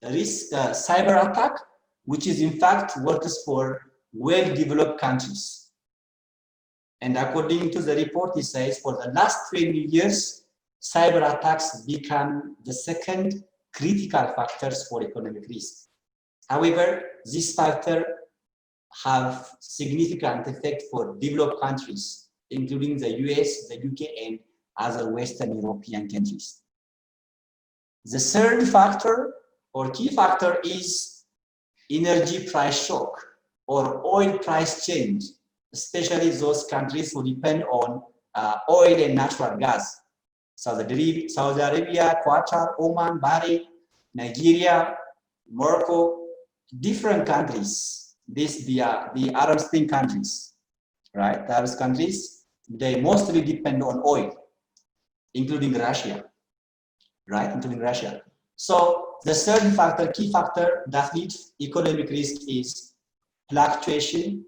risk cyber attack, which is in fact works for well-developed countries. And according to the report, it says for the last 20 years, cyber attacks become the second critical factors for economic risk. However, this factor have significant effect for developed countries, including the US, the UK, and other Western European countries. The third factor or key factor is energy price shock or oil price change, especially those countries who depend on oil and natural gas. Saudi Arabia, Qatar, Oman, Bahrain, Nigeria, Morocco, different countries. The Arab Spring countries, right? The Arab countries, they mostly depend on oil, including Russia, right? Including Russia. So the third factor, key factor that leads economic risk is fluctuation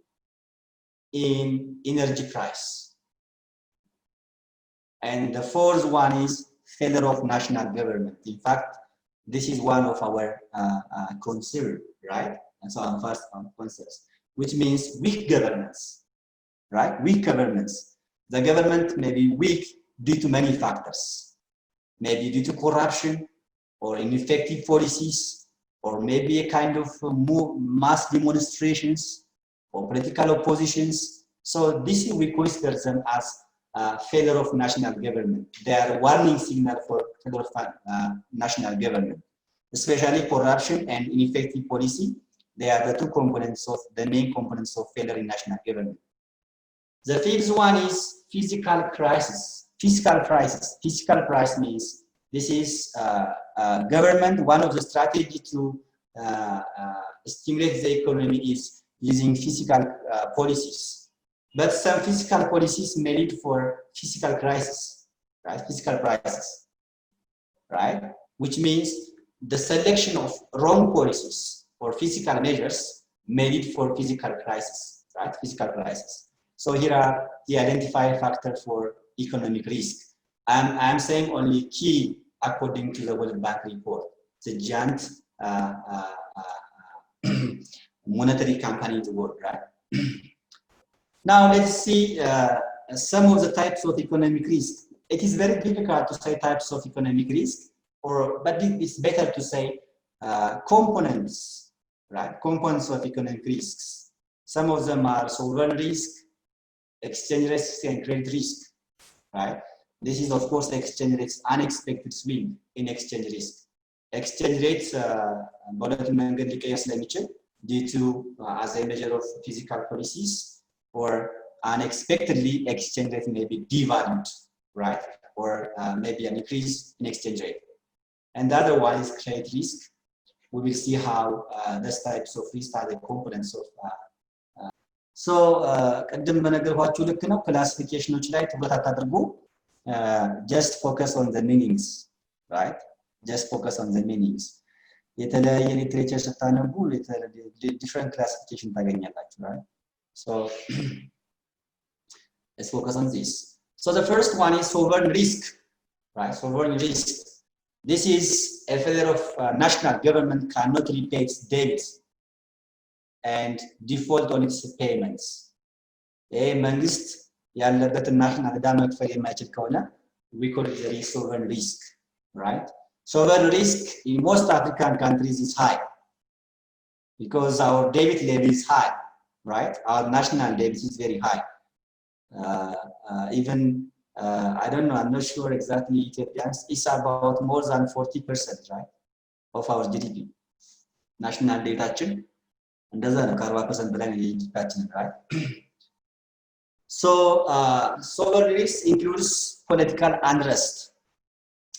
in energy price. And the fourth one is failure of national government. In fact, this is one of our concern, right? And so our first concerns, which means weak governance, right? Weak governance. The government may be weak due to many factors, maybe due to corruption or ineffective policies, or maybe a kind of mass demonstrations or political oppositions. So this we consider them as failure of national government. They are warning signal for failure of national government, especially corruption and ineffective policy. They are the two components of the main components of failure in national government. The fifth one is physical crisis. Fiscal crisis. Fiscal crisis means this is government. One of the strategy to stimulate the economy is using fiscal policies. But some fiscal policies may lead for fiscal crisis, right? Fiscal crisis, right? Which means the selection of wrong policies or fiscal measures may lead for fiscal crisis, right? Fiscal crisis. So here are the identified factors for economic risk. I'm saying only key according to the World Bank report, the giant monetary company in the world, right? Now let's see some of the types of economic risk. It is very difficult to say types of economic risk, but it's better to say components, right? Components of economic risks. Some of them are sovereign risk, exchange risks, and credit risk, right? This is, of course, exchange rates, unexpected swing in exchange risk. Exchange rates, due to, as a measure of physical policies, or unexpectedly, exchange rate may be devalued, right? Or maybe an increase in exchange rate. And the other one is credit risk. We will see how these types of risk are the components of. Classification just focus on the meanings, right? Just focus on the meanings. Literature different classification, right? So let's focus on this. So the first one is sovereign risk, right? Sovereign risk. This is a failure of national government cannot repay its debts and default on its payments. Mangist ያለበትን national ዕዳ መክፈል የማይችል ከሆነ we call it the sovereign risk, right? Sovereign risk in most African countries is high because our debt level is high, right? Our national debt is very high. Even I don't know, I'm not sure exactly, it's about more than 40%, right, of our GDP. National debt, and doesn't 40% right? So sovereign risk includes political unrest.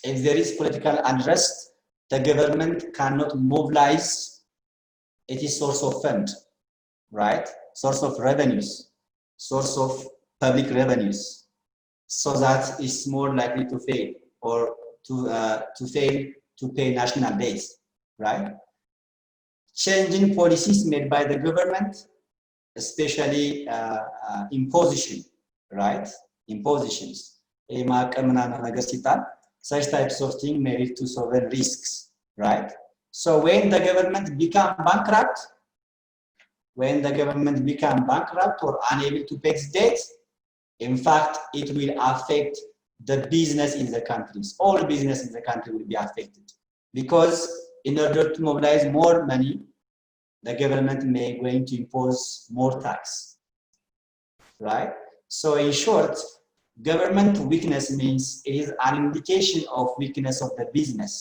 If there is political unrest, the government cannot mobilize its source of fund, right? Source of revenues, source of public revenues, so that it's more likely to fail or to fail to pay national debts, right? Changing policies made by the government, especially imposition, right? Impositions. Such types of things may lead to sovereign risks, right? So when the government become bankrupt, or unable to pay its debts, in fact, it will affect the business in the countries. All business in the country will be affected because in order to mobilize more money, the government may going to impose more tax, right? So in short, government weakness means it is an indication of weakness of the business,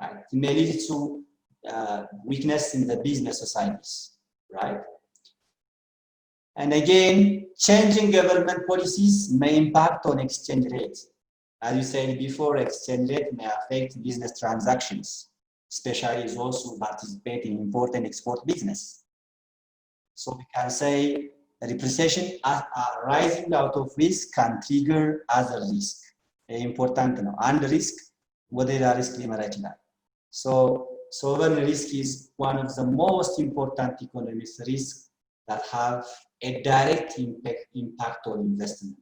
right? It may lead to weakness in the business societies, right? And again, changing government policies may impact on exchange rates. As you said before, exchange rate may affect business transactions, especially those who participate in import and export business. So we can say depreciation rising out of risk can trigger other risk. Important, and risk, whether there is risk. So sovereign risk is one of the most important economic risks that have a direct impact on investment.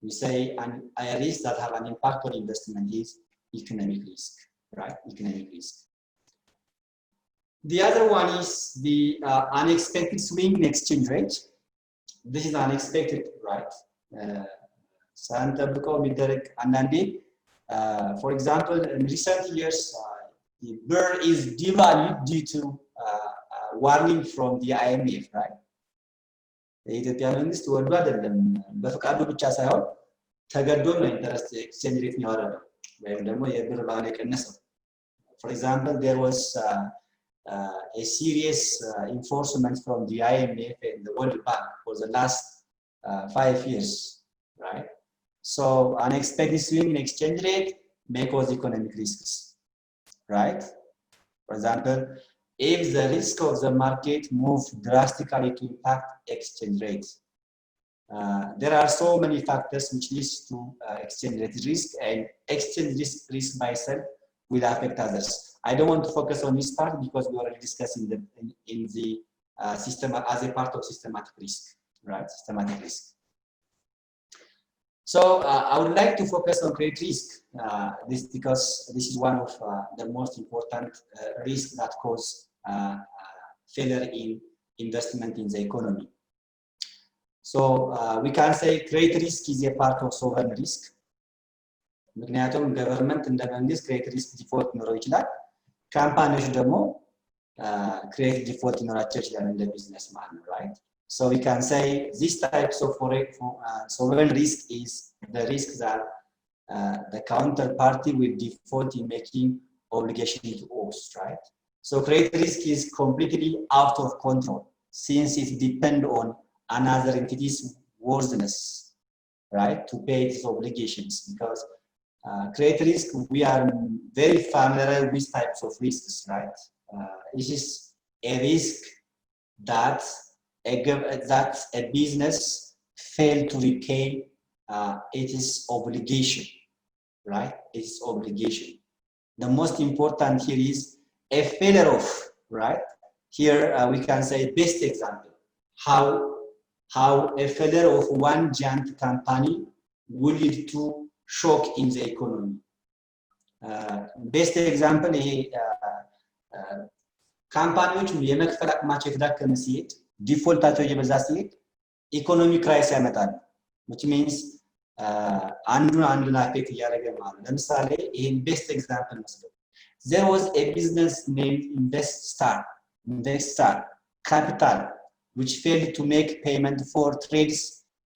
We say a risk that have an impact on investment is economic risk, right? Economic risk. The other one is the unexpected swing in exchange rate. This is unexpected, right? For example, in recent years, the birr is devalued due to warning from the IMF, right? የኢትዮጵያ መንግስት ወርዶ አይደለም በፍቃዱ ብቻ ሳይሆን ተገዶ ነው ኢንተረስት ኤክስቼንጅ ሬት ያወረደው ወይም ደግሞ የብር ባለ ቀነሰው. For example, there was a serious enforcement from the IMF and the World Bank for the last 5 years, right? So unexpected swing in exchange rate may cause economic risks, right? For example, if the risk of the market moves drastically to impact exchange rates. There are so many factors which leads to exchange rate risk, and exchange risk by itself will affect others. I don't want to focus on this part because we already discussed in the system as a part of systematic risk, right? Systematic risk. So I would like to focus on credit risk, because this is one of the most important risks that cause failure in investment in the economy. So we can say credit risk is a part of sovereign risk. ምክንያቱም government እንደ መንግስት credit risk default ኖረው ይችላል. ካምፓኒዎች ደግሞ create default ይኖራቸው ይችላል እንደ ቢዝነስማን right? So we can say these types of sovereign risk is the risk that the counterparty will default in making obligation to us, right? So credit risk is completely out of control since it depends on another entity's worthiness, right, to pay its obligations. Because credit risk, we are very familiar with types of risks, right? It is a risk that a business failed to repay its obligation, right? Its obligation. The most important here is a failure of, right? Here we can say best example, how a failure of one giant company will lead to shock in the economy. Best example ይሄ ካምፓኒዎች የመክፈል አቅማቸው የተዳከመ ሲሄድ ዲፎልታቸው እየበዛ ሲሄድ ኢኮኖሚ ክራይስ ያመጣል which means አንዱን አፌክት እያደረገ ማለት ነው። ለምሳሌ ይሄን ቤስት ኤግዛምፕል መስለው there was a business named Investstar Capital which failed to make payment for trades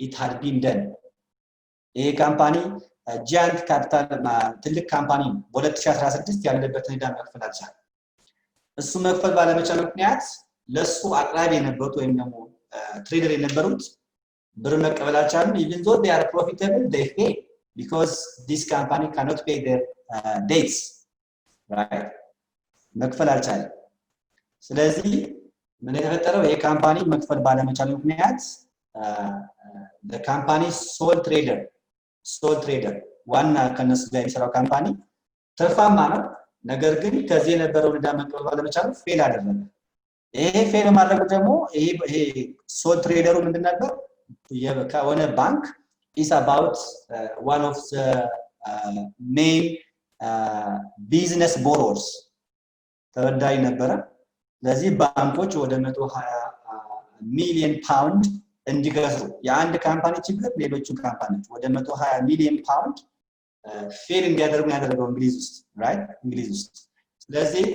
it had been done. ይሄ ካምፓኒ ጃይንት ካፒታል ትልቅ ካምፓኒ በ2016 ያለበትን ዕዳ መክፈል አልቻለም። እሱ መክፈል ባለመቻሉ ምክንያት ለሱ አቅራቢ የነበሩት ወይም ደግሞ ትሬደር የነበሩት ብር መቀበል አልቻሉም። even though they are profitable they fail because this company cannot pay their debts, right? መክፈል አልቻለም። ስለዚህ ምን የተፈጠረው ይሄ ካምፓኒ መክፈል ባለመቻሉ ምክንያት the company sole trader ዋና ከነሱ ጋር የሚሰራው ካምፓኒ ትርፋማ ነው፣ ነገር ግን ከዚህ የነበረው ዕዳ መክፈል ባለመቻሉ ፌል አደረገ። ይሄ ፌል ማድረጉ ደግሞ ይሄ ሶል ትሬደሩ ምንድን ነበር? ከሆነ ባንክ is about one of the main business borrowers ተበዳይ ነበረ። ስለዚህ ባንኮች ወደ 120 ሚሊዮን ፓውንድ እንዲገዙ የአንድ ካምፓኒ ችግር ሌሎቹ ካምፓኒዎች ወደ 120 ሚሊዮን ፓውንድ ፌል እንዲያደርጉ ያደረገው እንግሊዝ ውስጥ right? እንግሊዝ ውስጥ። ስለዚህ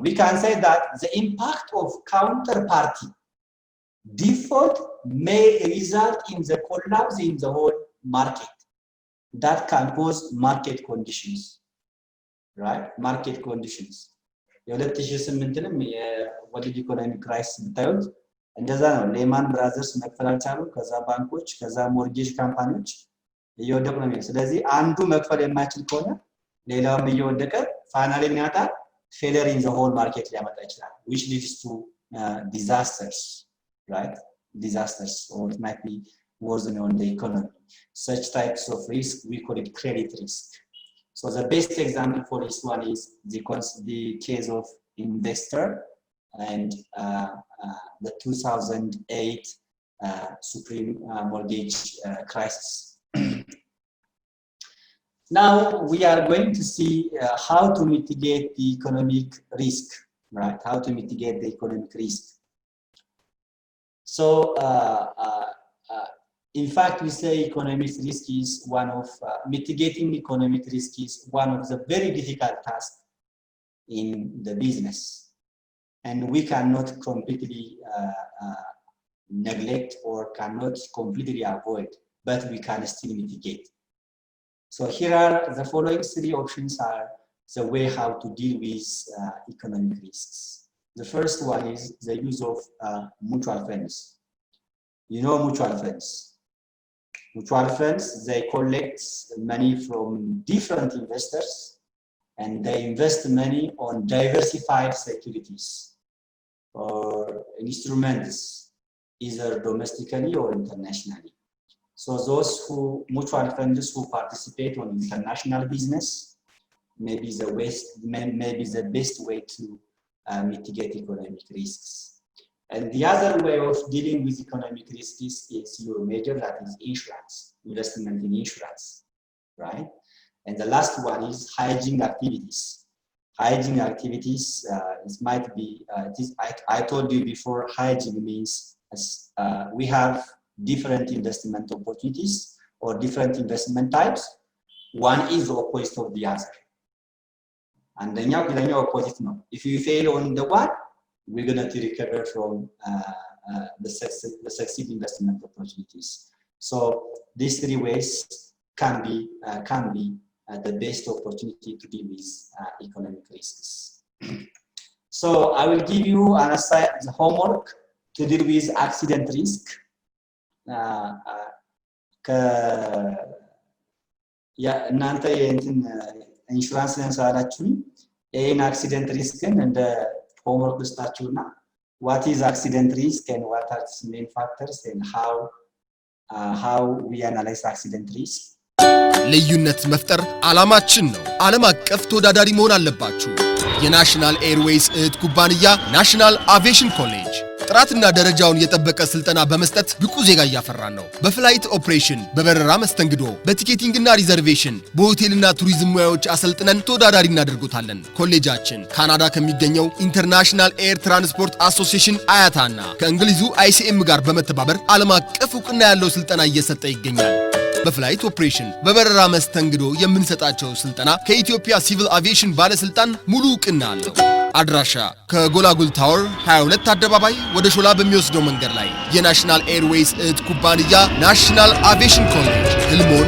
we can say that the impact of counterparty default may result in the collapse in the whole market that can cause market conditions, right? Market conditions. የ2008ንም የወርልድ ኢኮኖሚ ክራይሲስ ብታዩት እንደዛ ነው። ሌማን ብራዘርስ መክፈል አልቻሉ፣ ከዛ ባንኮች፣ ከዛ ሞርጌጅ ካምፓኒዎች እየወደቁ ነው። ስለዚህ አንዱ መክፈል የማይችል ከሆነ ሌላውም እየወደቀ ፋይናሊ ምን ያመጣል? ፌለር ኢን ዘ ሆል ማርኬት ሊያመጣ ይችላል which leads to disasters, right? Disasters, or it might be worsening on the economy. Such types of risk we call it credit risk. So the best example for this one is the case of Investor and the 2008 supreme mortgage crisis. Now we are going to see how to mitigate the economic risk, right? How to mitigate the economic risk. So in fact, we say economic risk is one of mitigating economic risk is one of the very difficult tasks in the business, and we cannot completely neglect or cannot completely avoid, but we can still mitigate. So here are the following three options are the way how to deal with economic risks. The first one is the use of mutual funds. You know mutual funds. Mutual funds, they collect money from different investors and they invest money on diversified securities or instruments, either domestically or internationally. So those mutual funds who participate on international business may be the best way to mitigate economic risks. And the other way of dealing with economic risks is your major, that is insurance, investment in insurance, right? And the last one is hedging activities. Hedging activities, it might be, I told you before, hedging means we have different investment opportunities or different investment types. One is the opposite of the other. አንደኛው ሌላኛው ኦፖዚት ነው if you fail on the one we're going to recover from the succeed investment opportunities so these three ways can be the best opportunity to deal with economic risks so I will give you an assignment homework to deal with accident risk እናንተ የእንትን ኢንሹራንስ ለምሳላችሁ ይሄን አክሲደንት ሪስክን እንደ ሆምወርክ ውስጣችሁና what is accident risk and what are its main factors and how we analyze accident risk ልዩነት መፍጠር ዓላማችን ነው ዓለም አቀፍ ተወዳዳሪ መሆን አለባችሁ የናሽናል ኤርዌይስ እህት ኩባንያ ናሽናል አቪዬሽን ኮሌጅ ጥራትና ደረጃውን የጠበቀ ስልጠና በመስጠት ብቁ ዜጋ ያፈራን ነው በፍላይት ኦፕሬሽን በበረራ መስተንግዶ በቲኬቲንግና ሪዘርቬሽን በሆቴልና ቱሪዝም ሙያዎች አሰልጥነን ተወዳዳሪ እናደርጉታለን ኮሌጃችን ካናዳ ከሚገኘው ኢንተርናሽናል ኤር ትራንስፖርት አሶሲዬሽን አያታና ከእንግሊዙ ICM ጋር በመተባበር ዓለም አቀፍ ዕውቅና ያለው ስልጠና እየሰጠ ይገኛል በፍላይት ኦፕሬሽን በበረራ መስተንግዶ የምንሰጣቸው ስልጠና ከኢትዮጵያ ሲቪል አቪዬሽን ባለስልጣን ሙሉ ዕውቅና አለው አድራሻ ከጎላጉል ታወር 22 አደባባይ ወደ ሾላ በሚወስደው መንገድ ላይ የናሽናል ኤርዌይስ እህት ኩባንያ ናሽናል አቪዬሽን ኮሌጅ ህልሞን